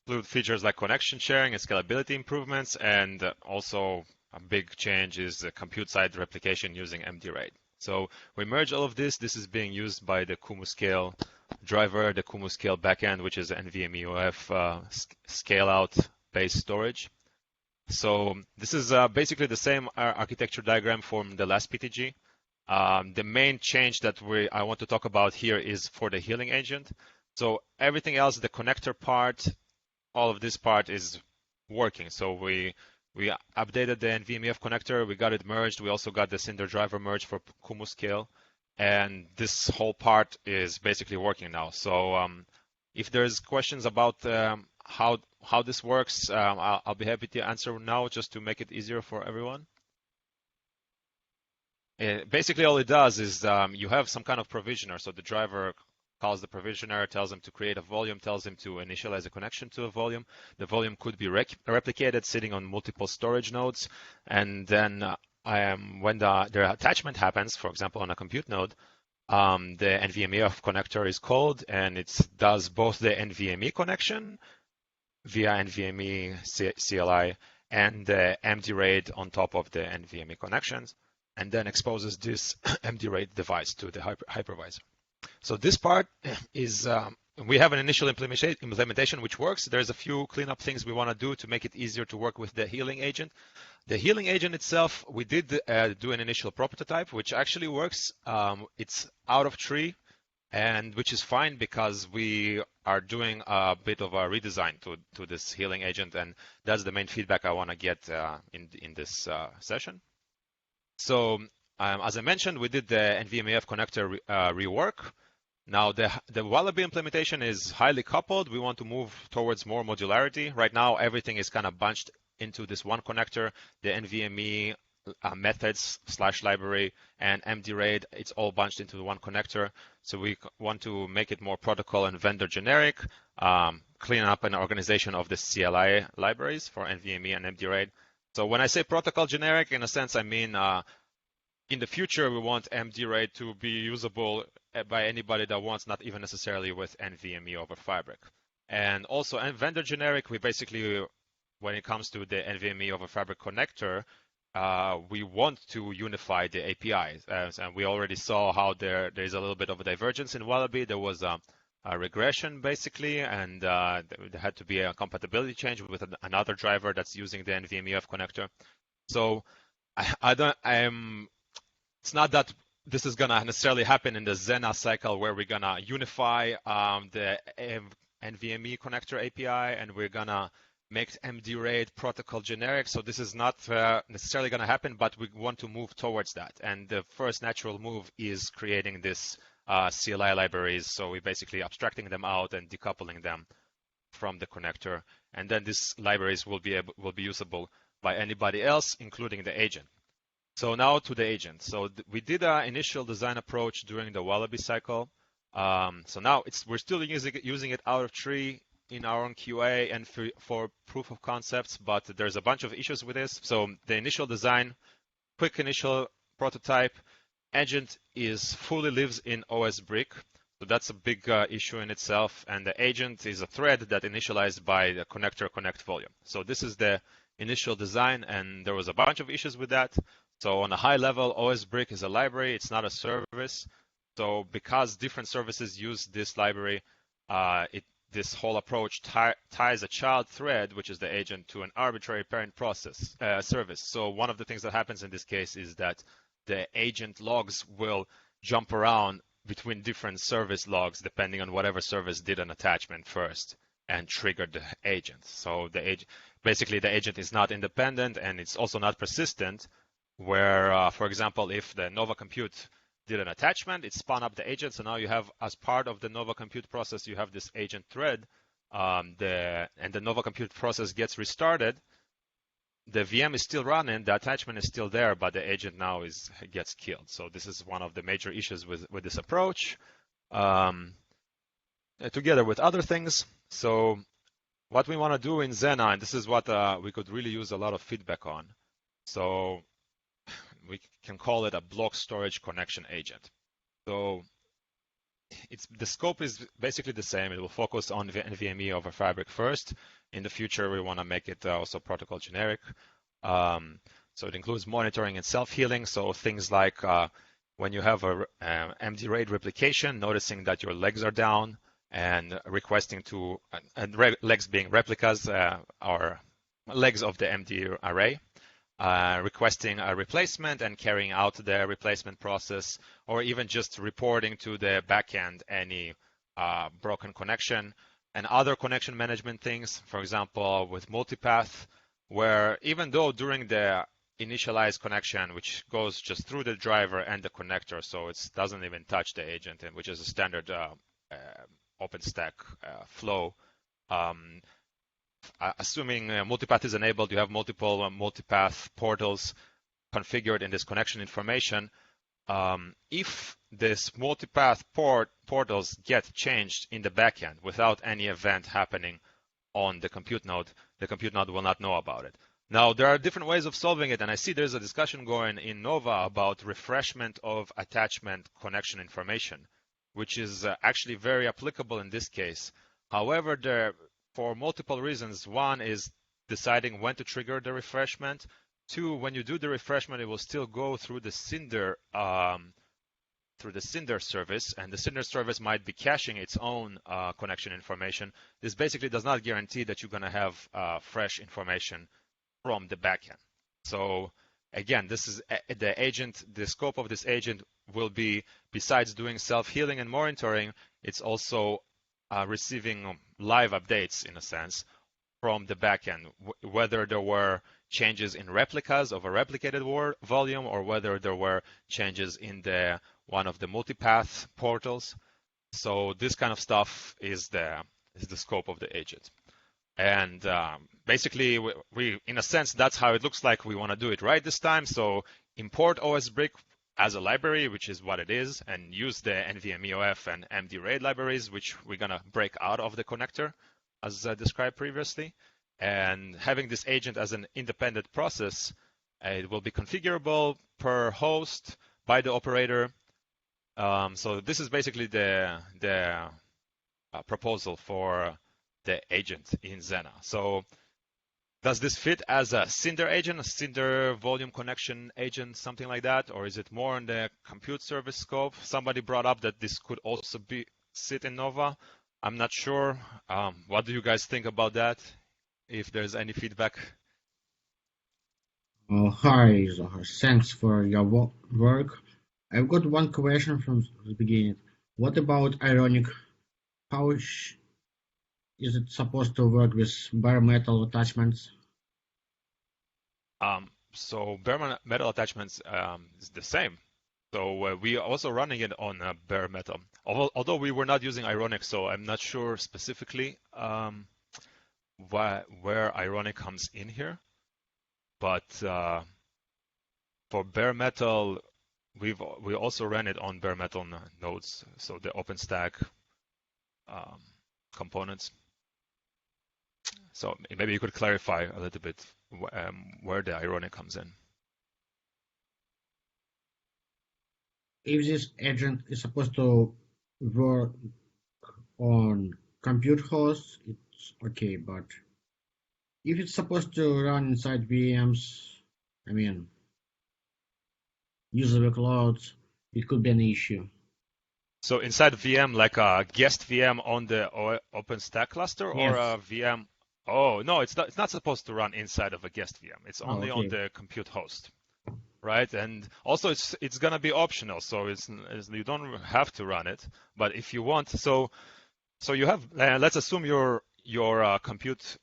Include features like connection sharing and scalability improvements, and also a big change is the compute side replication using MDRAID. So we merge all of this. This is being used by the QumuScale driver, the QumuScale backend, which is NVMe-oF scale-out based storage. So this is basically the same architecture diagram from the last PTG. The main change that I want to talk about here is for the healing agent. So everything else, the connector part, all of this part is working. So we updated the NVMe-oF connector, we got it merged, we also got the Cinder driver merged for QumuScale, and this whole part is basically working now. So if there's questions about how this works, I'll be happy to answer now just to make it easier for everyone. Basically all it does is you have some kind of provisioner, so the driver calls the provisioner, tells him to create a volume, tells him to initialize a connection to a volume. The volume could be replicated sitting on multiple storage nodes. And then when the attachment happens, for example, on a compute node, the NVMe-oF connector is called, and it does both the NVMe connection via NVMe CLI and the MDRAID on top of the NVMe connections, and then exposes this MDRAID device to the hypervisor. So this part is, we have an initial implementation which works. There's a few cleanup things we want to do to make it easier to work with the healing agent. The healing agent itself, we did do an initial prototype, which actually works. It's out of tree, and which is fine because we are doing a bit of a redesign to this healing agent, and that's the main feedback I want to get in this session. So as I mentioned, we did the NVMe-oF connector rework. Now the Wallaby implementation is highly coupled. We want to move towards more modularity. Right now, everything is kind of bunched into this one connector. The NVMe methods/library and MDRAID, it's all bunched into one connector. So we want to make it more protocol and vendor generic, clean up an organization of the CLI libraries for NVMe and MDRAID. So when I say protocol generic, in a sense, I mean in the future, we want MDRAID to be usable by anybody that wants, not even necessarily with NVMe over Fabric. And also, vendor generic, we basically, when it comes to the NVMe over Fabric connector, we want to unify the APIs. And we already saw how there is a little bit of a divergence in Wallaby. There was a regression, basically, and there had to be a compatibility change with another driver that's using the NVMe-oF connector. So it's not that this is gonna necessarily happen in the Xena cycle where we're gonna unify the NVMe connector API, and we're gonna make MDRAID protocol generic. So this is not necessarily gonna happen, but we want to move towards that. And the first natural move is creating this CLI libraries. So we're basically abstracting them out and decoupling them from the connector, and then these libraries will be usable by anybody else, including the agent. So now to the agent. So we did an initial design approach during the Wallaby cycle. So now we're still using it out of tree in our own QA and for proof of concepts, but there's a bunch of issues with this. So the initial design, quick initial prototype, agent fully lives in OS brick. So that's a big issue in itself. And the agent is a thread that initialized by the connector connect volume. So this is the initial design, and there was a bunch of issues with that. So on a high level, OS brick is a library. It's not a service. So because different services use this library, this whole approach ties a child thread, which is the agent, to an arbitrary parent process service. So one of the things that happens in this case is that the agent logs will jump around between different service logs depending on whatever service did an attachment first and triggered the agent. So basically the agent is not independent, and it's also not persistent, where, for example, if the Nova Compute did an attachment, it spun up the agent. So now you have, as part of the Nova Compute process, you have this agent thread, and the Nova Compute process gets restarted. The VM is still running, the attachment is still there, but the agent now gets killed. So this is one of the major issues with this approach, together with other things. So what we want to do in Xena, and this is what we could really use a lot of feedback on. So we can call it a block storage connection agent. So the scope is basically the same. It will focus on the NVMe over Fabric first. In the future, we want to make it also protocol generic. So it includes monitoring and self-healing. So things like when you have a MDRAID replication, noticing that your legs are down and requesting to, legs being replicas or legs of the MD array. Requesting a replacement and carrying out the replacement process, or even just reporting to the backend any broken connection, and other connection management things, for example, with multipath, where even though during the initialized connection, which goes just through the driver and the connector, so it doesn't even touch the agent, which is a standard OpenStack flow, assuming multipath is enabled, you have multiple multipath portals configured in this connection information. If this multipath portals get changed in the backend without any event happening on the compute node will not know about it. Now, there are different ways of solving it, and I see there's a discussion going in Nova about refreshment of attachment connection information, which is actually very applicable in this case. However, for multiple reasons. One is deciding when to trigger the refreshment. Two, when you do the refreshment, it will still go through the Cinder service, and the Cinder service might be caching its own connection information. This basically does not guarantee that you're going to have fresh information from the backend. So again, this is the agent. The scope of this agent will be, besides doing self-healing and monitoring, it's also receiving live updates, in a sense, from the backend, whether there were changes in replicas of a replicated volume, or whether there were changes in one of the multipath portals. So this kind of stuff is the scope of the agent. And basically, we, in a sense, that's how it looks like we want to do it right this time. So import OS brick as a library, which is what it is, and use the NVME-oF and MDRAID libraries, which we're going to break out of the connector, as described previously. And having this agent as an independent process, it will be configurable per host by the operator. So this is basically the proposal for the agent in Xena. So does this fit as a Cinder agent, a Cinder volume connection agent, something like that? Or is it more in the compute service scope? Somebody brought up that this could also sit in Nova. I'm not sure. What do you guys think about that? If there's any feedback. Hi, Zahar. Thanks for your work. I've got one question from the beginning. What about Ironic? How is it supposed to work with bare metal attachments? So bare metal attachments is the same. So we are also running it on bare metal. Although we were not using Ironic, so I'm not sure specifically where Ironic comes in here. But for bare metal, we also ran it on bare metal nodes, so the OpenStack components. So maybe you could clarify a little bit where the Ironic comes in. If this agent is supposed to work on compute hosts, it's okay, but if it's supposed to run inside VMs, I mean, user workloads, it could be an issue. So inside VM, like a guest VM on the OpenStack cluster, Yes. or a VM? Oh no, it's not supposed to run inside of a guest VM. It's only on the compute host, right? And also it's gonna be optional, so you don't have to run it. But if you want, so you have. Let's assume your compute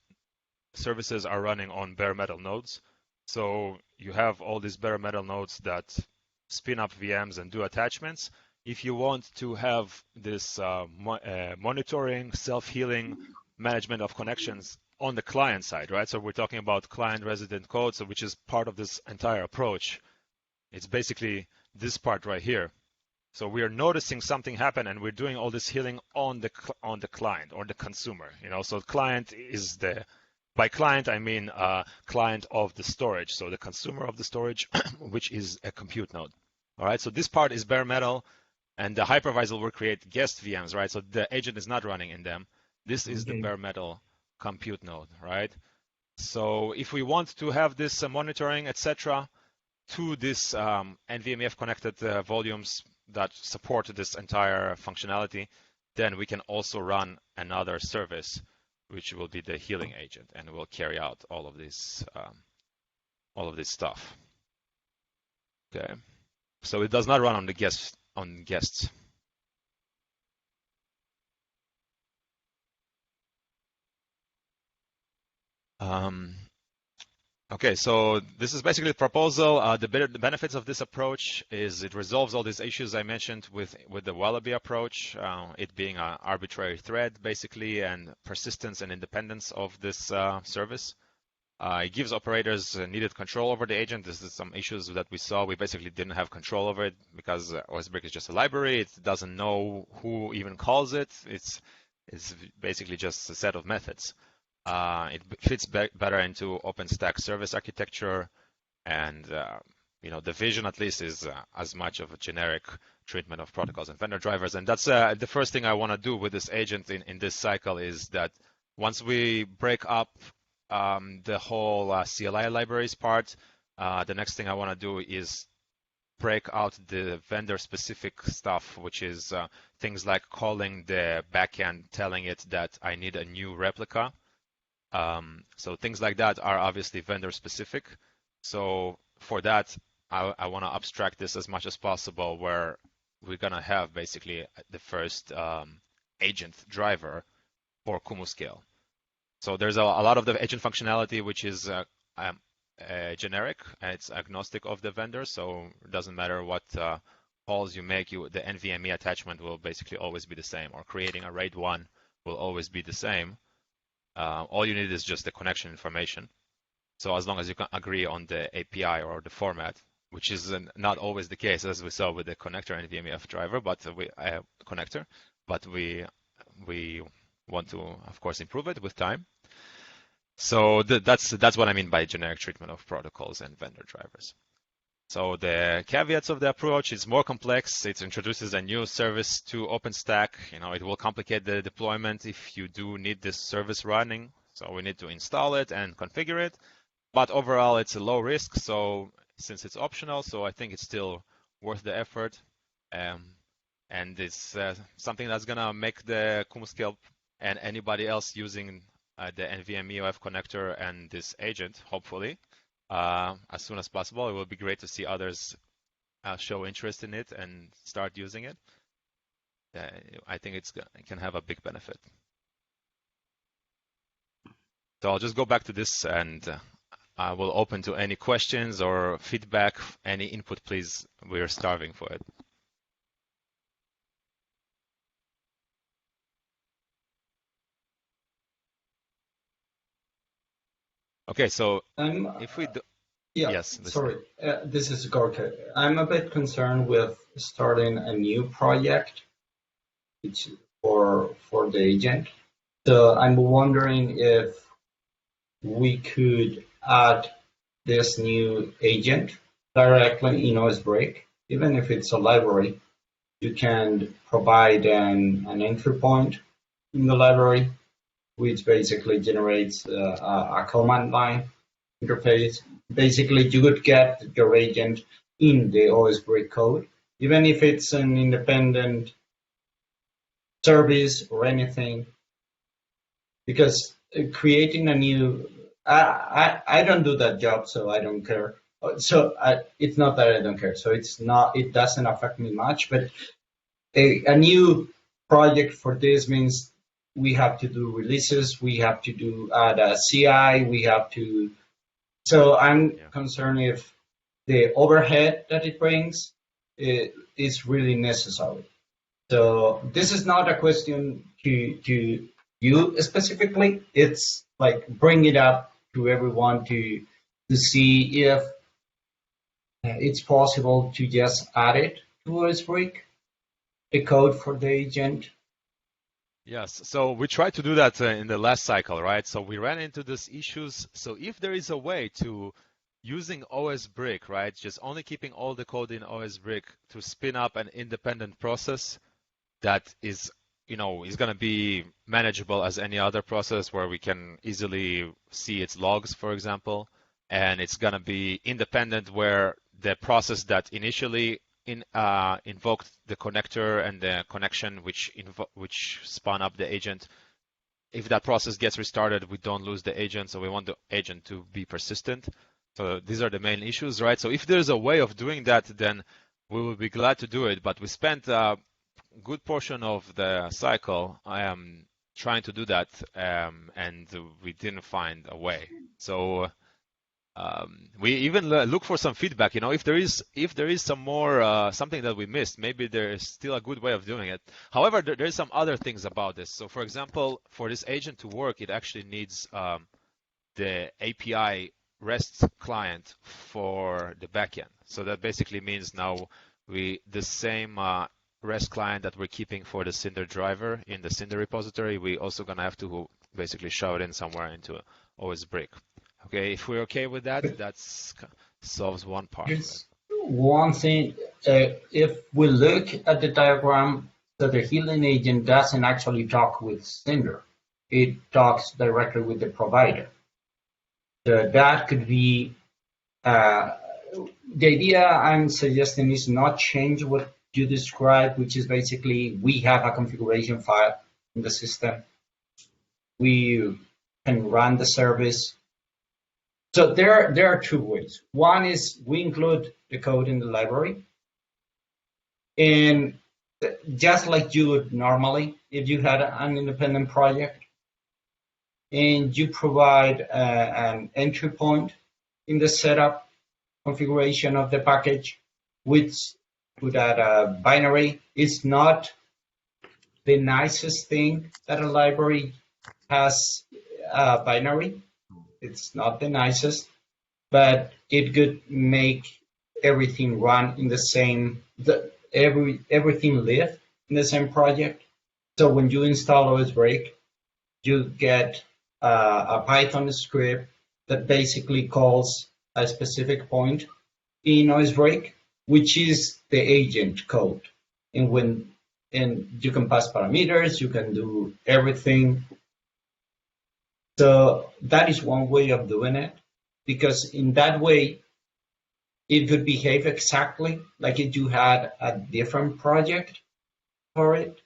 services are running on bare metal nodes. So you have all these bare metal nodes that spin up VMs and do attachments. If you want to have this monitoring, self-healing management of connections on the client side, right? So we're talking about client resident code, so which is part of this entire approach. It's basically this part right here. So we are noticing something happen, and we're doing all this healing on the client or the consumer. So client is by client I mean client of the storage. So the consumer of the storage, which is a compute node. All right. So this part is bare metal. And the hypervisor will create guest VMs, right? So the agent is not running in them. This is the bare metal compute node, right? So if we want to have this monitoring, etc., to this NVMe-off connected volumes that support this entire functionality, then we can also run another service, which will be the healing agent, and will carry out all of this stuff. Okay. So it does not run on the guests. Okay, so this is basically the proposal. The benefits of this approach is it resolves all these issues I mentioned with the Wallaby approach, it being an arbitrary thread basically, and persistence and independence of this service. It gives operators needed control over the agent. This is some issues that we saw. We basically didn't have control over it because OSBrick is just a library. It doesn't know who even calls it. It's basically just a set of methods. It fits better into OpenStack service architecture, and the vision at least is as much of a generic treatment of protocols and vendor drivers. And that's the first thing I want to do with this agent in this cycle is that once we break up the whole CLI libraries part, the next thing I want to do is break out the vendor-specific stuff, which is things like calling the backend, telling it that I need a new replica. So things like that are obviously vendor-specific. So for that, I want to abstract this as much as possible, where we're going to have basically the first agent driver for Kumu-scale. So there's a lot of the agent functionality which is generic, and it's agnostic of the vendor, so it doesn't matter what calls you make, the NVMe attachment will basically always be the same, or creating a RAID 1 will always be the same. All you need is just the connection information. So as long as you can agree on the API or the format, which is not always the case, as we saw with the connector NVMe-off driver, but we want to, of course, improve it with time. So that's what I mean by generic treatment of protocols and vendor drivers. So the caveats of the approach is more complex. It introduces a new service to OpenStack. It will complicate the deployment if you do need this service running. So we need to install it and configure it. But overall, it's a low risk. So since it's optional, so I think it's still worth the effort. And it's something that's going to make the Kumu-scale and anybody else using the NVMe-off connector and this agent, hopefully, as soon as possible. It will be great to see others show interest in it and start using it, I think it can have a big benefit. So I'll just go back to this, and I will open to any questions or feedback, any input, please. We're starving for it. Okay, so if we do, Yeah, yes, sorry, this is Gorka. I'm a bit concerned with starting a new project for the agent. So I'm wondering if we could add this new agent directly in OSBreak, even if it's a library. You can provide an entry point in the library, which basically generates a command line interface. Basically, you would get your agent in the OSBreak code, even if it's an independent service or anything, because creating a new, I don't do that job, so I don't care. So it's not that I don't care. So it doesn't affect me much, but a new project for this means we have to do releases, we have to add a CI, we have to. So I'm concerned if the overhead that it brings is really necessary. So this is not a question to you specifically. It's like bring it up to everyone to see if it's possible to just add it to OSBreak, the code for the agent. Yes, so we tried to do that in the last cycle, right? So we ran into these issues. So if there is a way to using OSBreak, right, just only keeping all the code in OSBreak to spin up an independent process that is, is going to be manageable as any other process where we can easily see its logs, for example, and it's going to be independent where the process that initially invoked the connector and the connection which spun up the agent, if that process gets restarted, we don't lose the agent, so we want the agent to be persistent. So these are the main issues, right? So if there's a way of doing that, then we will be glad to do it, but we spent good portion of the cycle trying to do that, and we didn't find a way. So we even look for some feedback. If there is some more something that we missed, maybe there is still a good way of doing it. However, there is some other things about this. So, for example, for this agent to work, it actually needs the API REST client for the backend. So that basically means now the same REST client that we're keeping for the Cinder driver in the Cinder repository, we also gonna have to basically shove it in somewhere into OSBreak. Okay, if we're okay with that, that solves one part. Just one thing, if we look at the diagram, so the healing agent doesn't actually talk with Cinder. It talks directly with the provider. So that could be, the idea I'm suggesting is not change what you described, which is basically we have a configuration file in the system. We can run the service. So there are two ways. One is we include the code in the library, and just like you would normally if you had an independent project, and you provide an entry point in the setup configuration of the package, which would add a binary. It's not the nicest thing that a library has a binary. It's not the nicest, but it could make everything run in the same, everything live in the same project. So when you install OSBreak, you get a Python script that basically calls a specific point in OSBreak, which is the agent code. And you can pass parameters, you can do everything. So that is one way of doing it, because in that way, it could behave exactly like if you had a different project for it.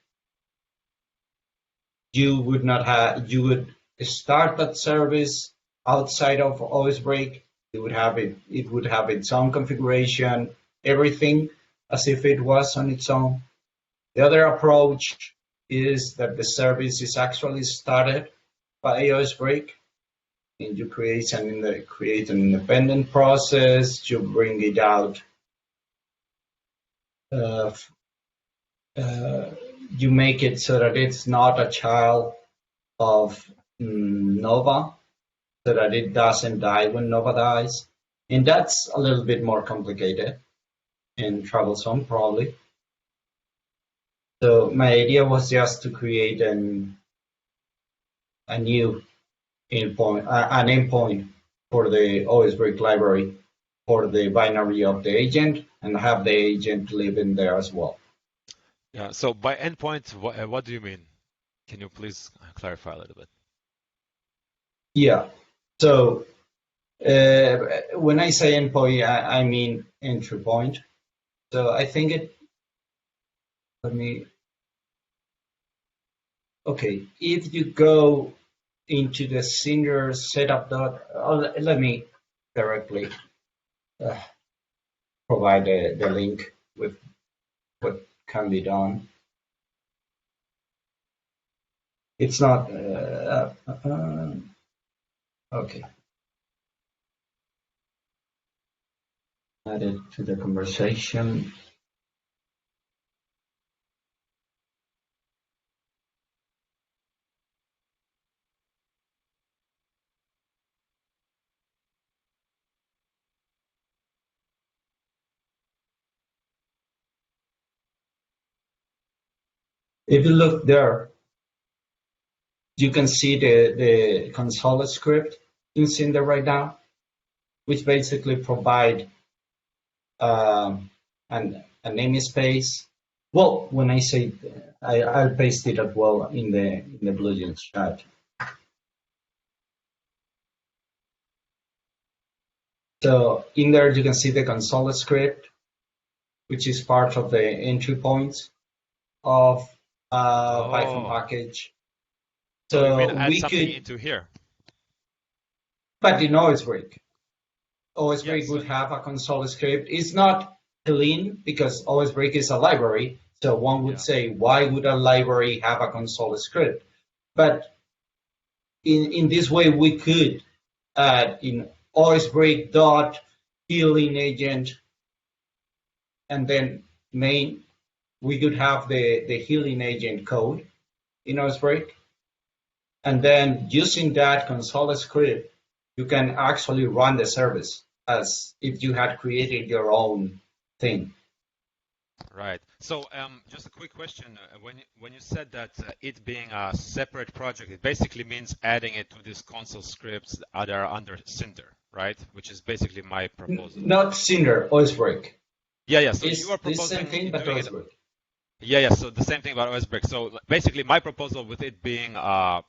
You would start that service outside of OSBreak. It would have its own configuration. everything as if it was on its own. The other approach is that the service is actually started by OSBreak, and you create an independent process, you bring it out, you make it so that it's not a child of Nova, so that it doesn't die when Nova dies. And that's a little bit more complicated and troublesome, probably. So my idea was just to create a new endpoint, an endpoint for the OSBreak library for the binary of the agent, and have the agent live in there as well. Yeah. So by endpoint, what do you mean? Can you please clarify a little bit? Yeah. So when I say endpoint, I mean entry point. So I think it. Okay, if you go into the Cinder setup let me directly provide the link with what can be done. It's not okay. Add it to the conversation. If you look there, you can see the console script in Cinder right now, which basically provide a namespace. Well, when I say, I'll paste it as well in the BlueJeans chat. So in there, you can see the console script, which is part of the entry points of Python package. So you mean add something into here? But in OSBreak. OSBreak would have a console script. It's not clean because OSBreak is a library. So one would say, why would a library have a console script? But in this way, we could add in OSBreak dot healing agent, and then main, we could have the healing agent code in OSBreak. And then using that console script, you can actually run the service as if you had created your own thing. Right. So just a quick question. When you said that it being a separate project, it basically means adding it to these console scripts that are under Cinder, right? Which is basically my proposal. Not Cinder, OSBreak. Yeah. So you are proposing the same thing, but OSBreak. Yeah. So the same thing about OSBreak. So basically, my proposal with it being, an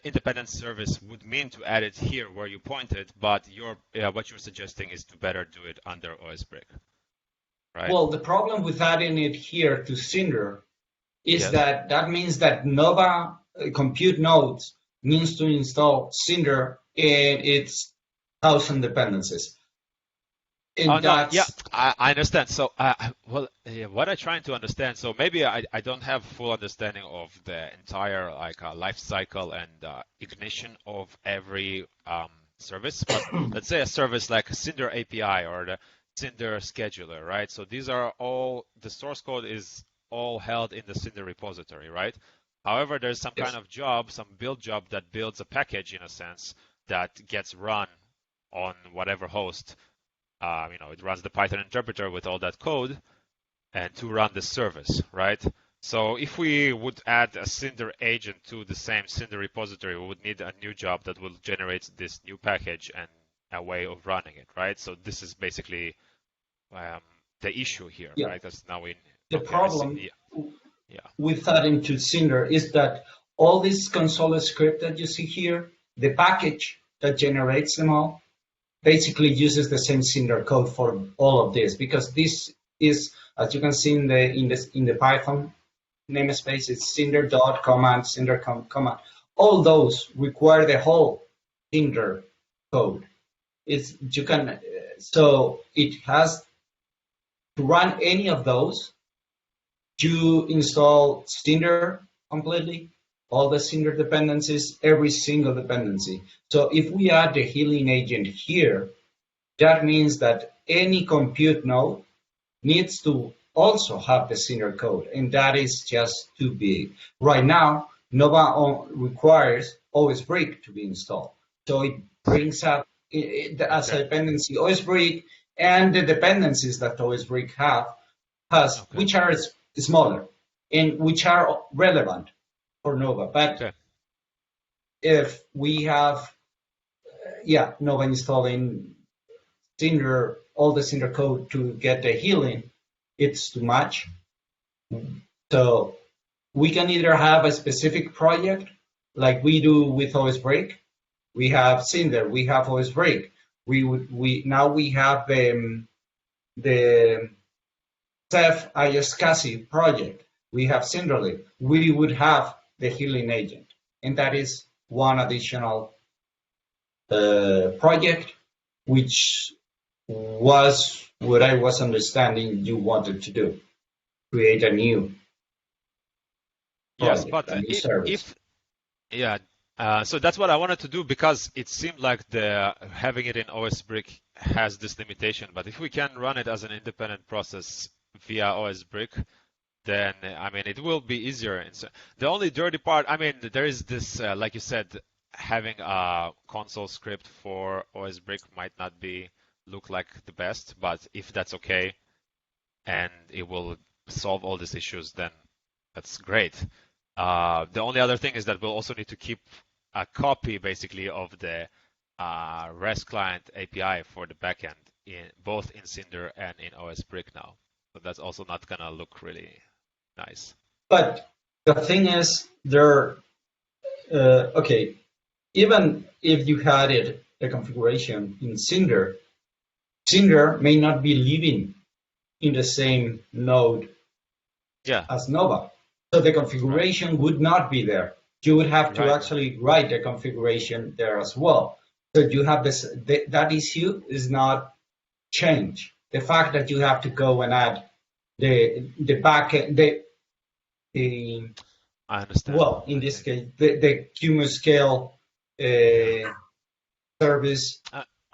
independent service would mean to add it here where you pointed, but what you're suggesting is to better do it under OSBreak, right? Well, the problem with adding it here to Cinder is that means that Nova compute nodes means to install Cinder in its 1,000 dependencies. I understand. So, what I'm trying to understand, so maybe I don't have full understanding of the entire life cycle and ignition of every service. But let's say a service like Cinder API or the Cinder scheduler, right? So these are all, the source code is all held in the Cinder repository, right? However, there's some kind of job, some build job that builds a package in a sense that gets run on whatever host. It runs the Python interpreter with all that code and to run the service, right? So if we would add a Cinder agent to the same Cinder repository, we would need a new job that will generate this new package and a way of running it, right? So this is basically the issue here, right? Because now the problem with adding to Cinder is that all this console script that you see here, the package that generates them all, basically uses the same Cinder code for all of this, because this is, as you can see in the Python namespace, it's cinder.command, cinder.command. All those require the whole Cinder code. So it has to run any of those, you install Cinder completely, all the Cinder dependencies, every single dependency. So if we add the healing agent here, that means that any compute node needs to also have the Cinder code, and that is just too big. Right now, Nova requires OSBrick to be installed. So it brings up as a dependency OSBrick and the dependencies that OSBrick has, which are smaller and which are relevant for Nova. But if we have, Nova installing Cinder, all the Cinder code to get the healing, it's too much. So we can either have a specific project like we do with OSBrick. We have Cinder, we have OSBrick. Now we have the Ceph ISCSI project. We have Cinderly. We would have the healing agent, and that is one additional project, which was what I was understanding you wanted to do, create a new project, yes, but a new service. So that's what I wanted to do, because it seemed like having it in OSBrick has this limitation. But if we can run it as an independent process via OSBrick, then I mean it will be easier. And so the only dirty part, I mean, there is this, like you said, having a console script for OSBrick might not look like the best, but if that's okay and it will solve all these issues, then that's great. The only other thing is that we'll also need to keep a copy, basically, of the REST client API for the backend, both in Cinder and in OSBrick now. So that's also not gonna look really nice. But the thing is, even if you had a configuration in Cinder, Cinder may not be living in the same node as Nova. So the configuration would not be there. You would have to actually write the configuration there as well. So you have this, that issue is not changed. The fact that you have to go and add the backend, I understand. Well, in this case, the QMU service,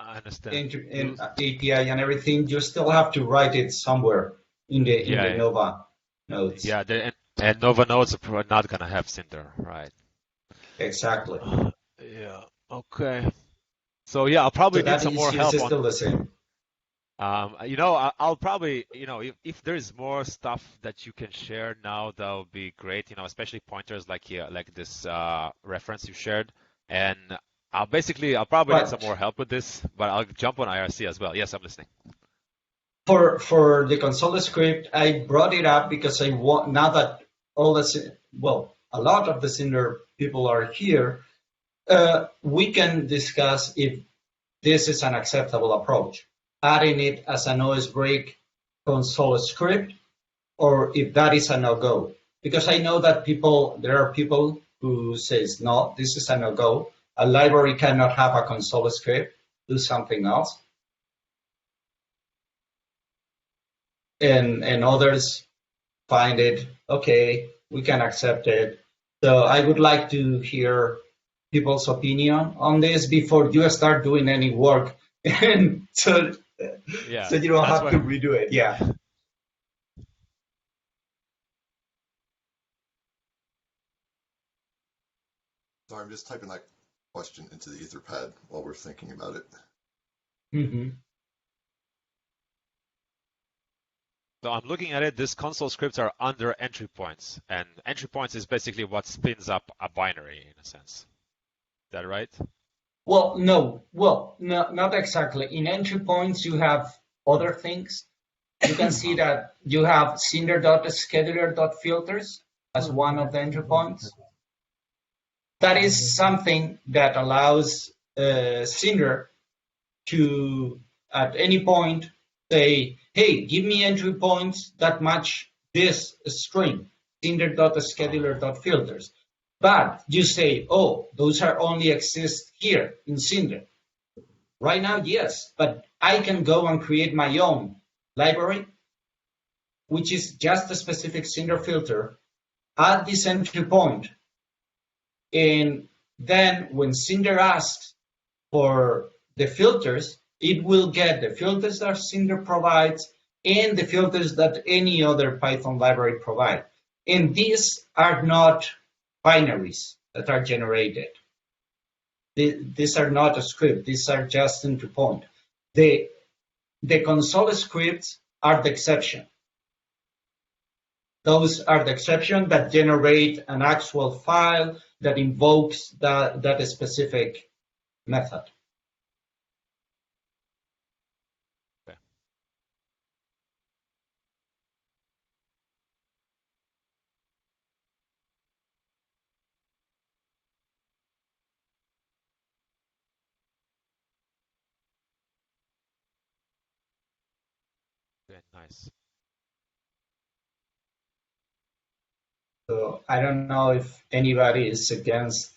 I understand. and API and everything, you still have to write it somewhere in the Nova nodes. Yeah, and Nova nodes are not going to have Cinder, right? Exactly. Yeah, okay. So yeah, I'll probably need some more help. Still the same. I'll probably, if there's more stuff that you can share now, that would be great. Especially pointers like this reference you shared. And I'll probably need some more help with this, but I'll jump on IRC as well. Yes, I'm listening. For the console script, I brought it up because I want, now that a lot of the Cinder people are here, we can discuss if this is an acceptable approach, adding it as an OSBrick console script, or if that is a no-go. Because I know that there are people who says, no, this is a no-go. A library cannot have a console script, do something else. And others find it, okay, we can accept it. So I would like to hear people's opinion on this before you start doing any work. And so you don't have to redo it. Yeah. Sorry, I'm just typing that question into the Etherpad while we're thinking about it. Mm-hmm. So I'm looking at it, these console scripts are under entry points, and entry points is basically what spins up a binary in a sense. Is that right? No, not exactly. In entry points, you have other things. You can see that you have cinder.scheduler.filters as one of the entry points. That is something that allows Cinder to, at any point, say, hey, give me entry points that match this string, cinder.scheduler.filters. But you say, oh, those are only exist here in Cinder. Right now, yes, but I can go and create my own library which is just a specific Cinder filter, at this entry point. And then when Cinder asks for the filters, it will get the filters that Cinder provides and the filters that any other Python library provides. And these are not binaries that are generated. These are not a script. These are just entry point. The console scripts are the exception. Those are the exception that generate an actual file that invokes that specific method. Okay. Okay, nice. So I don't know if anybody is against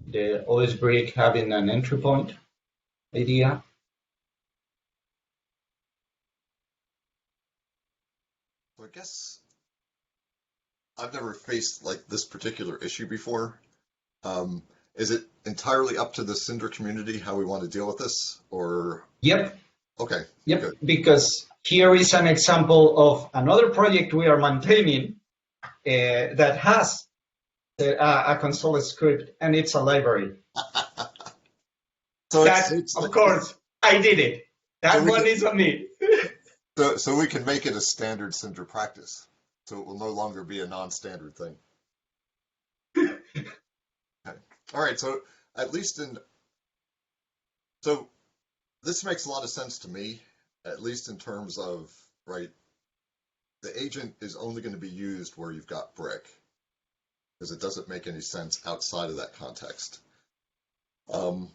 the OS brick having an entry point idea. So I guess I've never faced like this particular issue before. Is it entirely up to the Cinder community how we want to deal with this, or? Yep. Okay. Yep. Good. Because here is an example of another project we are maintaining that has a console script, and it's a library. So of course, I did it. That so one is on me. So we can make it a standard Cinder practice. So it will no longer be a non-standard thing. Okay. All right. So at least so this makes a lot of sense to me, at least in terms of, right, the agent is only going to be used where you've got brick, because it doesn't make any sense outside of that context. And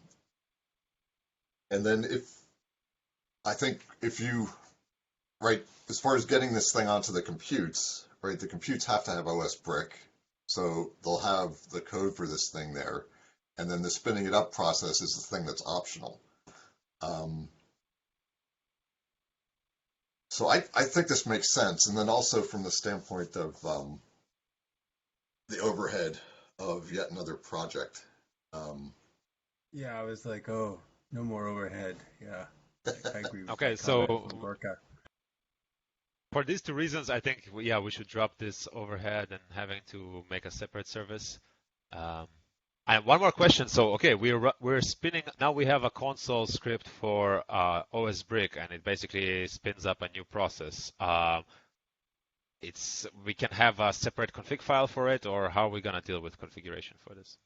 then if you, right, as far as getting this thing onto the computes, right, the computes have to have OS brick, so they'll have the code for this thing there, and then the spinning it up process is the thing that's optional. So I think this makes sense, and then also from the standpoint of the overhead of yet another project. Yeah, I was like, oh, no more overhead. Yeah, I agree with Okay, that so comment from Gorka. for these two reasons, I think we should drop this overhead and having to make a separate service. And one more question. So, okay, we're spinning now. We have a console script for OS Brick, and it basically spins up a new process. We can have a separate config file for it, or how are we gonna deal with configuration for this?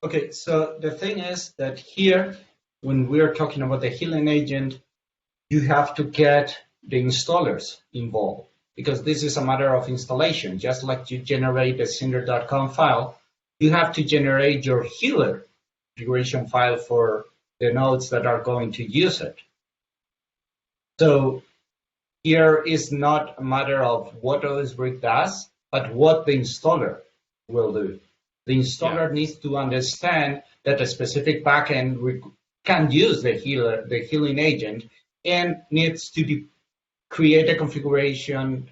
Okay, so the thing is that here, when we're talking about the healing agent, you have to get the installers involved, because this is a matter of installation. Just like you generate a cinder.com file, you have to generate your healer configuration file for the nodes that are going to use it. So here is not a matter of what OSBrick does, but what the installer will do. The installer needs to understand that a specific backend can use the healing agent, and needs to create a configuration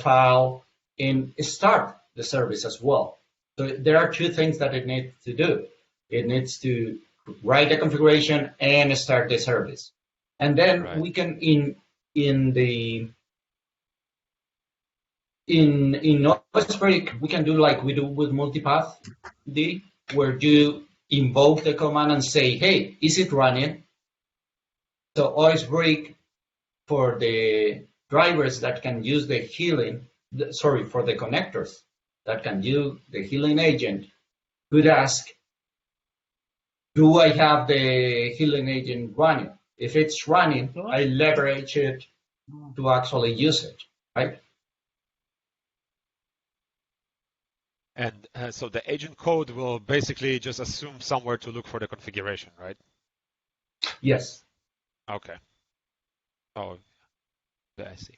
file and start the service as well. So there are two things that it needs to do. It needs to write a configuration and start the service. And then we can, in OSBrick, we can do like we do with multipath D, where you invoke the command and say, hey, is it running? So OSBrick, for the drivers that can use the healing, for the connectors that can use the healing agent, could ask, do I have the healing agent running? If it's running, I leverage it to actually use it, right? And so the agent code will basically just assume somewhere to look for the configuration, right? Yes. Okay. Oh, yeah, I see.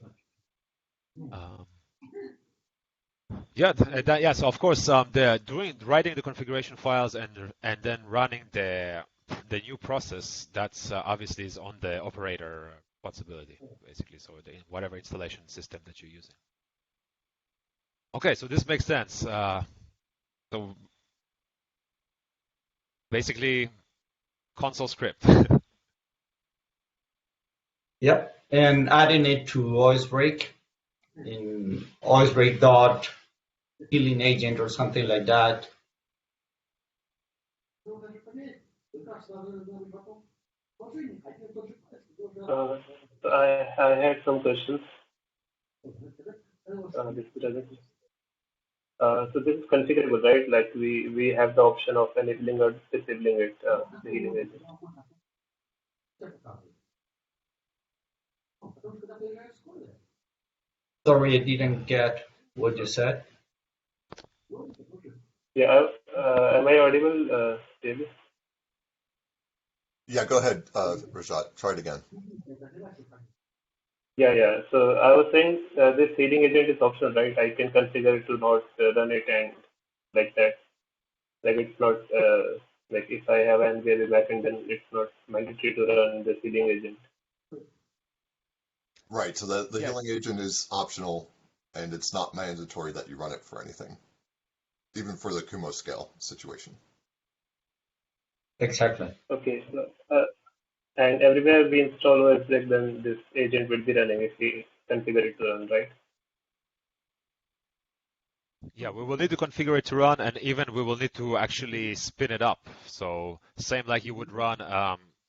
Yeah, so of course, writing the configuration files and then running the new process, that's obviously is on the operator possibility, basically. So whatever installation system that you're using. Okay, so this makes sense. So basically, console script. Yep, and adding it to OS break in OS break dot healing agent or something like that. So I had some questions. So this is configurable, right? Like we have the option of enabling or disabling it, the healing agent. Sorry, I didn't get what you said. Yeah, am I audible, David? Yeah, go ahead, Rajat. Try it again. Yeah. So I was saying this healing agent is optional, right? I can configure it to not run it and like that. Like it's not like if I have an NVMe backend, then it's not mandatory to run the healing agent. Right. So the healing agent is optional, and it's not mandatory that you run it for anything, even for the Kumo scale situation. Exactly. Okay. So and everywhere we install OS break, then this agent will be running if we configure it to run, right? Yeah, we will need to configure it to run, and even we will need to actually spin it up. So same like you would run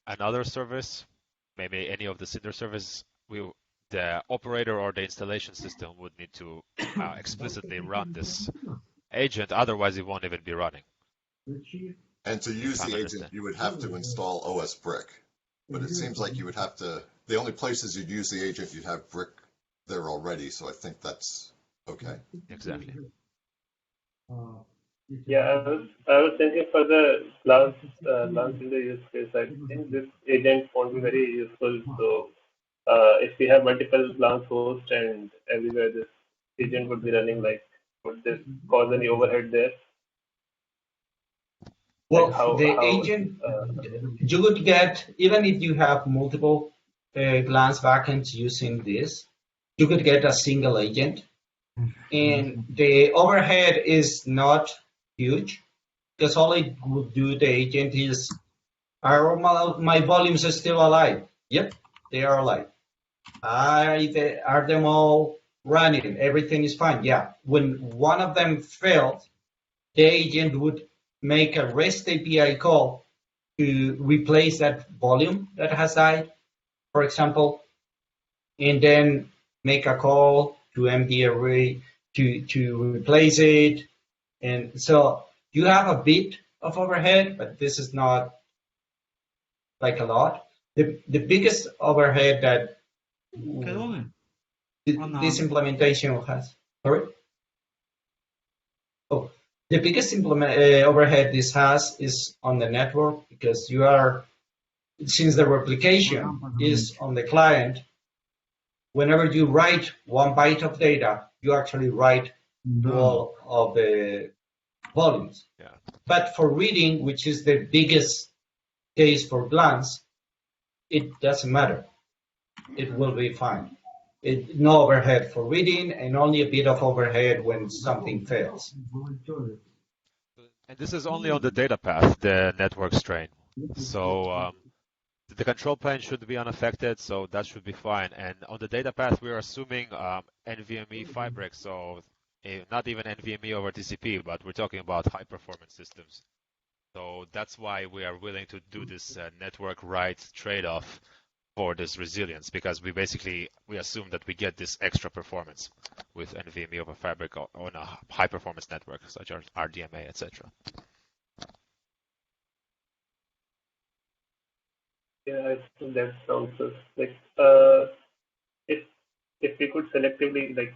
another service, maybe any of the Cinder service, the operator or the installation system would need to explicitly run this agent, otherwise it won't even be running. And to use the agent, you would have to install OS Brick. But it seems like you would have to, the only places you'd use the agent, you'd have Brick there already, so I think that's okay. Exactly. Yeah, I was thinking for the glance in the use case, I think this agent won't be very useful. So if we have multiple glance hosts and everywhere this agent would be running, like would this cause any overhead there? Well, Like agent, you would get, even if you have multiple glance backends using this, you could get a single agent. And the overhead is not huge, because all it would do, the agent, is, are my volumes still alive? Yep, they are alive. Are them all running? Everything is fine. Yeah. When one of them failed, the agent would make a REST API call to replace that volume that has died, for example, and then make a call to MDRAID to replace it. And so you have a bit of overhead, but this is not like a lot. The biggest overhead that this implementation has, sorry? Oh, the biggest overhead this has is on the network, because you are, since the replication is on the client, whenever you write 1 byte of data, you actually write all of the volumes. Yeah. But for reading, which is the biggest case for glance, it doesn't matter. It will be fine. No overhead for reading, and only a bit of overhead when something fails. And this is only on the data path, the network strain. So the control plane should be unaffected, so that should be fine. And on the data path, we're assuming NVMe fabric, so not even NVMe over TCP, but we're talking about high-performance systems. So that's why we are willing to do this network write trade-off for this resilience, because we assume that we get this extra performance with NVMe over fabric on a high-performance network, such as RDMA, etc. Yeah, I think that sounds like if we could selectively, like,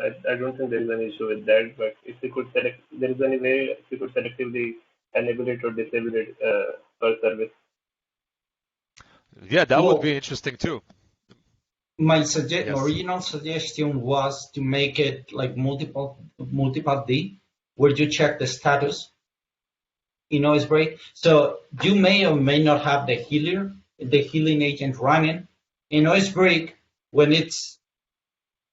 I don't think there is an issue with that, but if we could there is any way if we could selectively enable it or disable it per service. Yeah, that would be interesting too. My original suggestion was to make it like multiple D, where you check the status in OS break. So you may or may not have the healing agent running, In OSBrick, when it's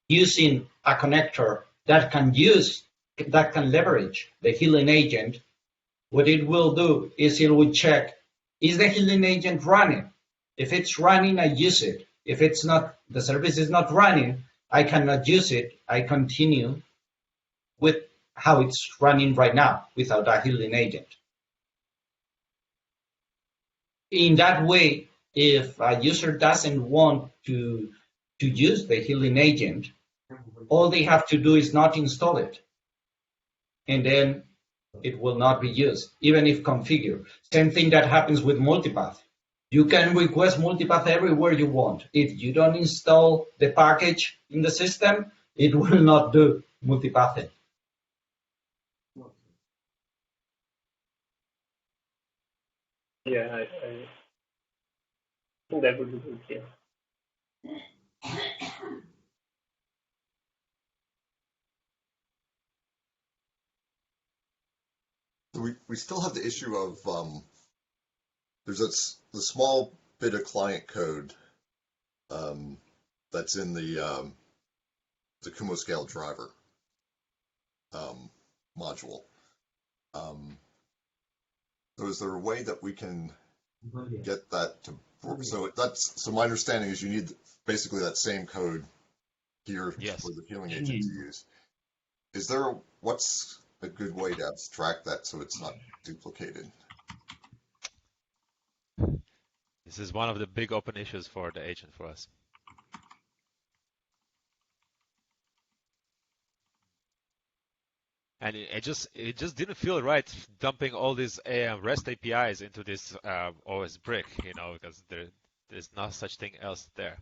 using a connector that can leverage the healing agent, what it will do is it will check, is the healing agent running? If it's running, I use it. If it's not, the service is not running, I cannot use it. I continue with how it's running right now without a healing agent. In that way, if a user doesn't want to use the healing agent, all they have to do is not install it. And then it will not be used, even if configured. Same thing that happens with multipath. You can request multipath everywhere you want. If you don't install the package in the system, it will not do multipathing. Yeah, I think that would be good, yeah. We still have the issue of there's the small bit of client code that's in the Kumo scale driver module. So is there a way that we can get that to work? So my understanding is you need basically that same code here for the healing agent to use. What's a good way to abstract that so it's not duplicated? This is one of the big open issues for the agent for us. And it just didn't feel right dumping all these REST APIs into this OSBrick, because there's not such thing else there.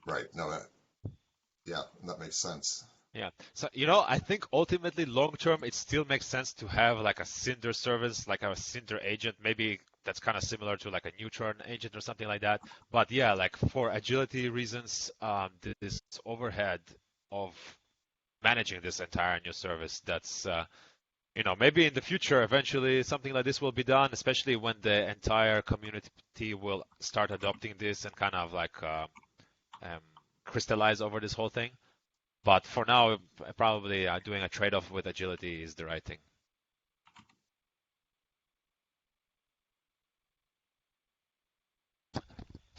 Right. No. Yeah, that makes sense. Yeah. So I think ultimately long term it still makes sense to have like a Cinder service, like a Cinder agent. Maybe that's kind of similar to like a Neutron agent or something like that. But yeah, like for agility reasons, this overhead of managing this entire new service, that's maybe in the future eventually something like this will be done, especially when the entire community will start adopting this and kind of like crystallize over this whole thing. But for now, probably doing a trade-off with agility is the right thing.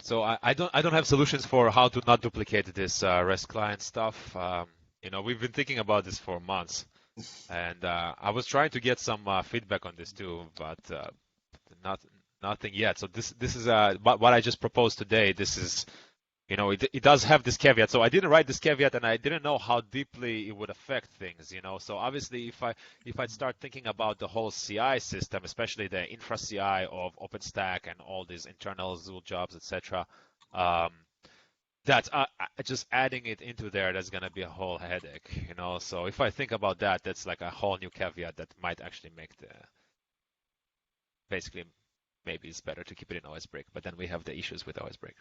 So I don't have solutions for how to not duplicate this REST client stuff. We've been thinking about this for months, and I was trying to get some feedback on this too, but nothing yet. So this is what I just proposed today. This is, it does have this caveat. So I didn't write this caveat, and I didn't know how deeply it would affect things. So obviously, if I start thinking about the whole CI system, especially the infra CI of OpenStack and all these internal Zool jobs, etc. That's just adding it into there. That's gonna be a whole headache, So if I think about that, that's like a whole new caveat that might actually make basically maybe it's better to keep it in OSBrick. But then we have the issues with OSBrick.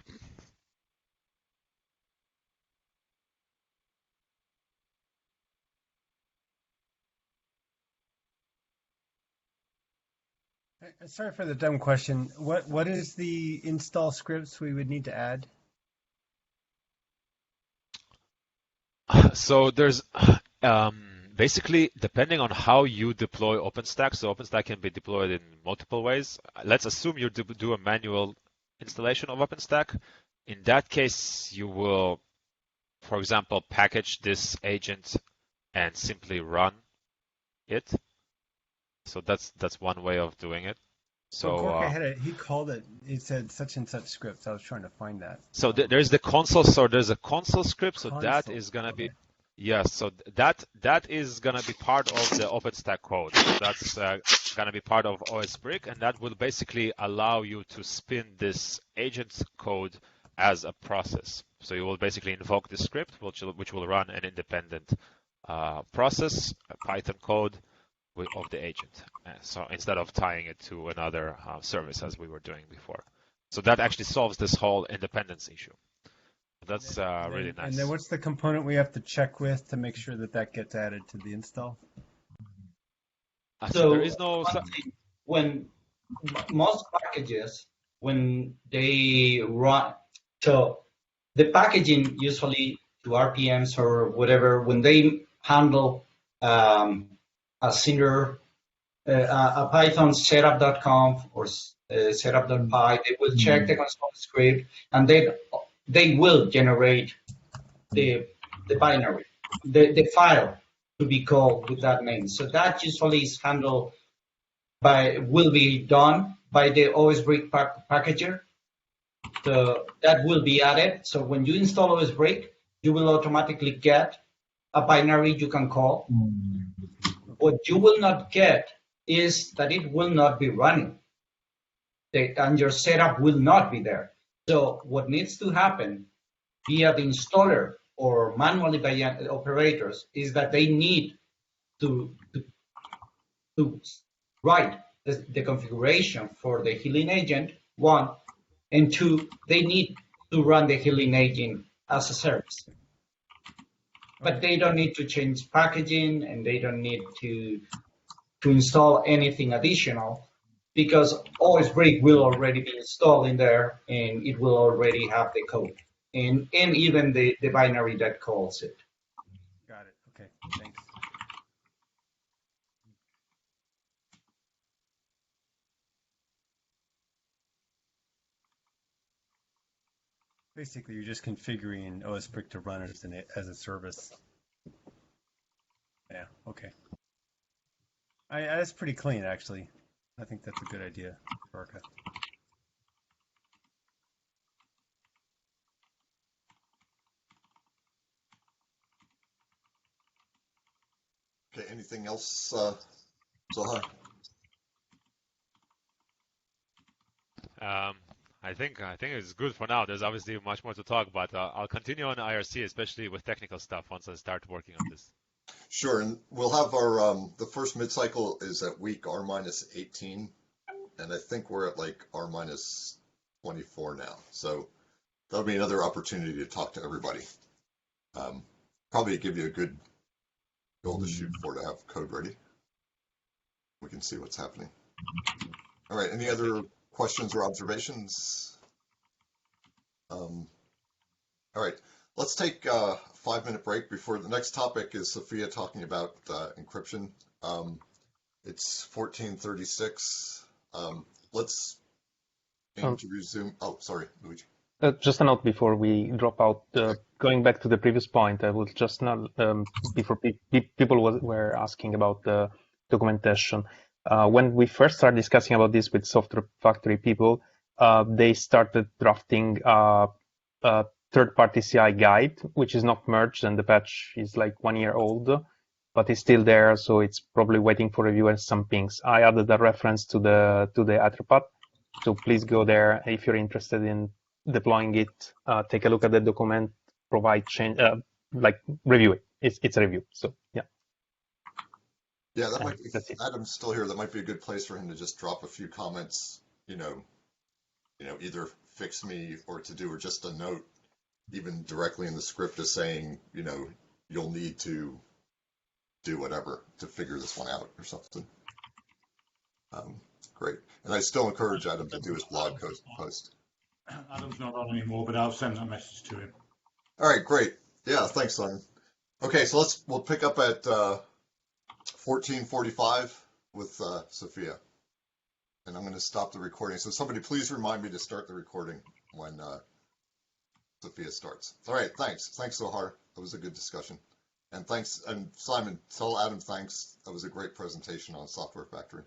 Sorry for the dumb question. What is the install scripts we would need to add? So there's basically, depending on how you deploy OpenStack, so OpenStack can be deployed in multiple ways. Let's assume you do a manual installation of OpenStack. In that case, you will, for example, package this agent and simply run it. So that's one way of doing it. So Jorge he called it. He said such and such scripts. I was trying to find that. So there's the console. So there's a console script. So that is gonna be, yes. So that is gonna be part of the OpenStack code. So that's gonna be part of OSBrick, and that will basically allow you to spin this agent code as a process. So you will basically invoke the script, which will run an independent process, a Python code of the agent. So instead of tying it to another service as we were doing before. So that actually solves this whole independence issue. That's really nice. And then what's the component we have to check with to make sure that gets added to the install? So there is no... When most packages, when they run, so the packaging usually to RPMs or whatever, when they handle a Cinder, a Python setup.conf or setup.py, they will check the console script, and they will generate the binary, the file to be called with that name. So that usually is handled will be done by the OSBreak packager. So that will be added. So when you install OSBreak, you will automatically get a binary you can call. What you will not get is that it will not be running, and your setup will not be there. So what needs to happen via the installer or manually by operators is that they need to write the configuration for the healing agent, one, and two, they need to run the healing agent as a service. But they don't need to change packaging, and they don't need to install anything additional, because OSBreak will already be installed in there, and it will already have the code and even the binary that calls it. Got it. Okay, thanks. Basically, you're just configuring OSBreak to run as a service. Yeah, okay. That's pretty clean, actually. I think that's a good idea, Barca. Okay, anything else, Zohar? I think it's good for now. There's obviously much more to talk, but I'll continue on IRC, especially with technical stuff once I start working on this. Sure, and we'll have our the first mid-cycle is at week R minus 18, and I think we're at like R minus 24 now. So that'll be another opportunity to talk to everybody. Probably give you a good goal to shoot for to have code ready. We can see what's happening. All right, any other questions or observations? All right, let's take a 5-minute break before the next topic is Sophia talking about encryption. It's 14:36. Let's aim to resume. Oh, sorry, Luigi. Just a note before we drop out, going back to the previous point, I will just not, before people were asking about the documentation. When we first started discussing about this with Software Factory people, they started drafting a third-party CI guide, which is not merged, and the patch is like 1 year old, but it's still there, so it's probably waiting for review and some pings. I added a reference to the Etherpad, so please go there if you're interested in deploying it. Take a look at the document, provide change, like review it. It's a review, so yeah. Yeah, that might be, Adam's still here. That might be a good place for him to just drop a few comments. You know, either fix me or to do, or just a note, even directly in the script, is saying, you'll need to do whatever to figure this one out or something. Great. And I still encourage Adam to do his blog post. Adam's not on anymore, but I'll send that message to him. All right, great. Yeah, thanks, Simon. Okay, so we'll pick up at 14:45 with Sophia. And I'm going to stop the recording. So somebody please remind me to start the recording when Sophia starts. All right, thanks. Thanks, Zohar. That was a good discussion. And thanks, and Simon, tell Adam thanks. That was a great presentation on Software Factory.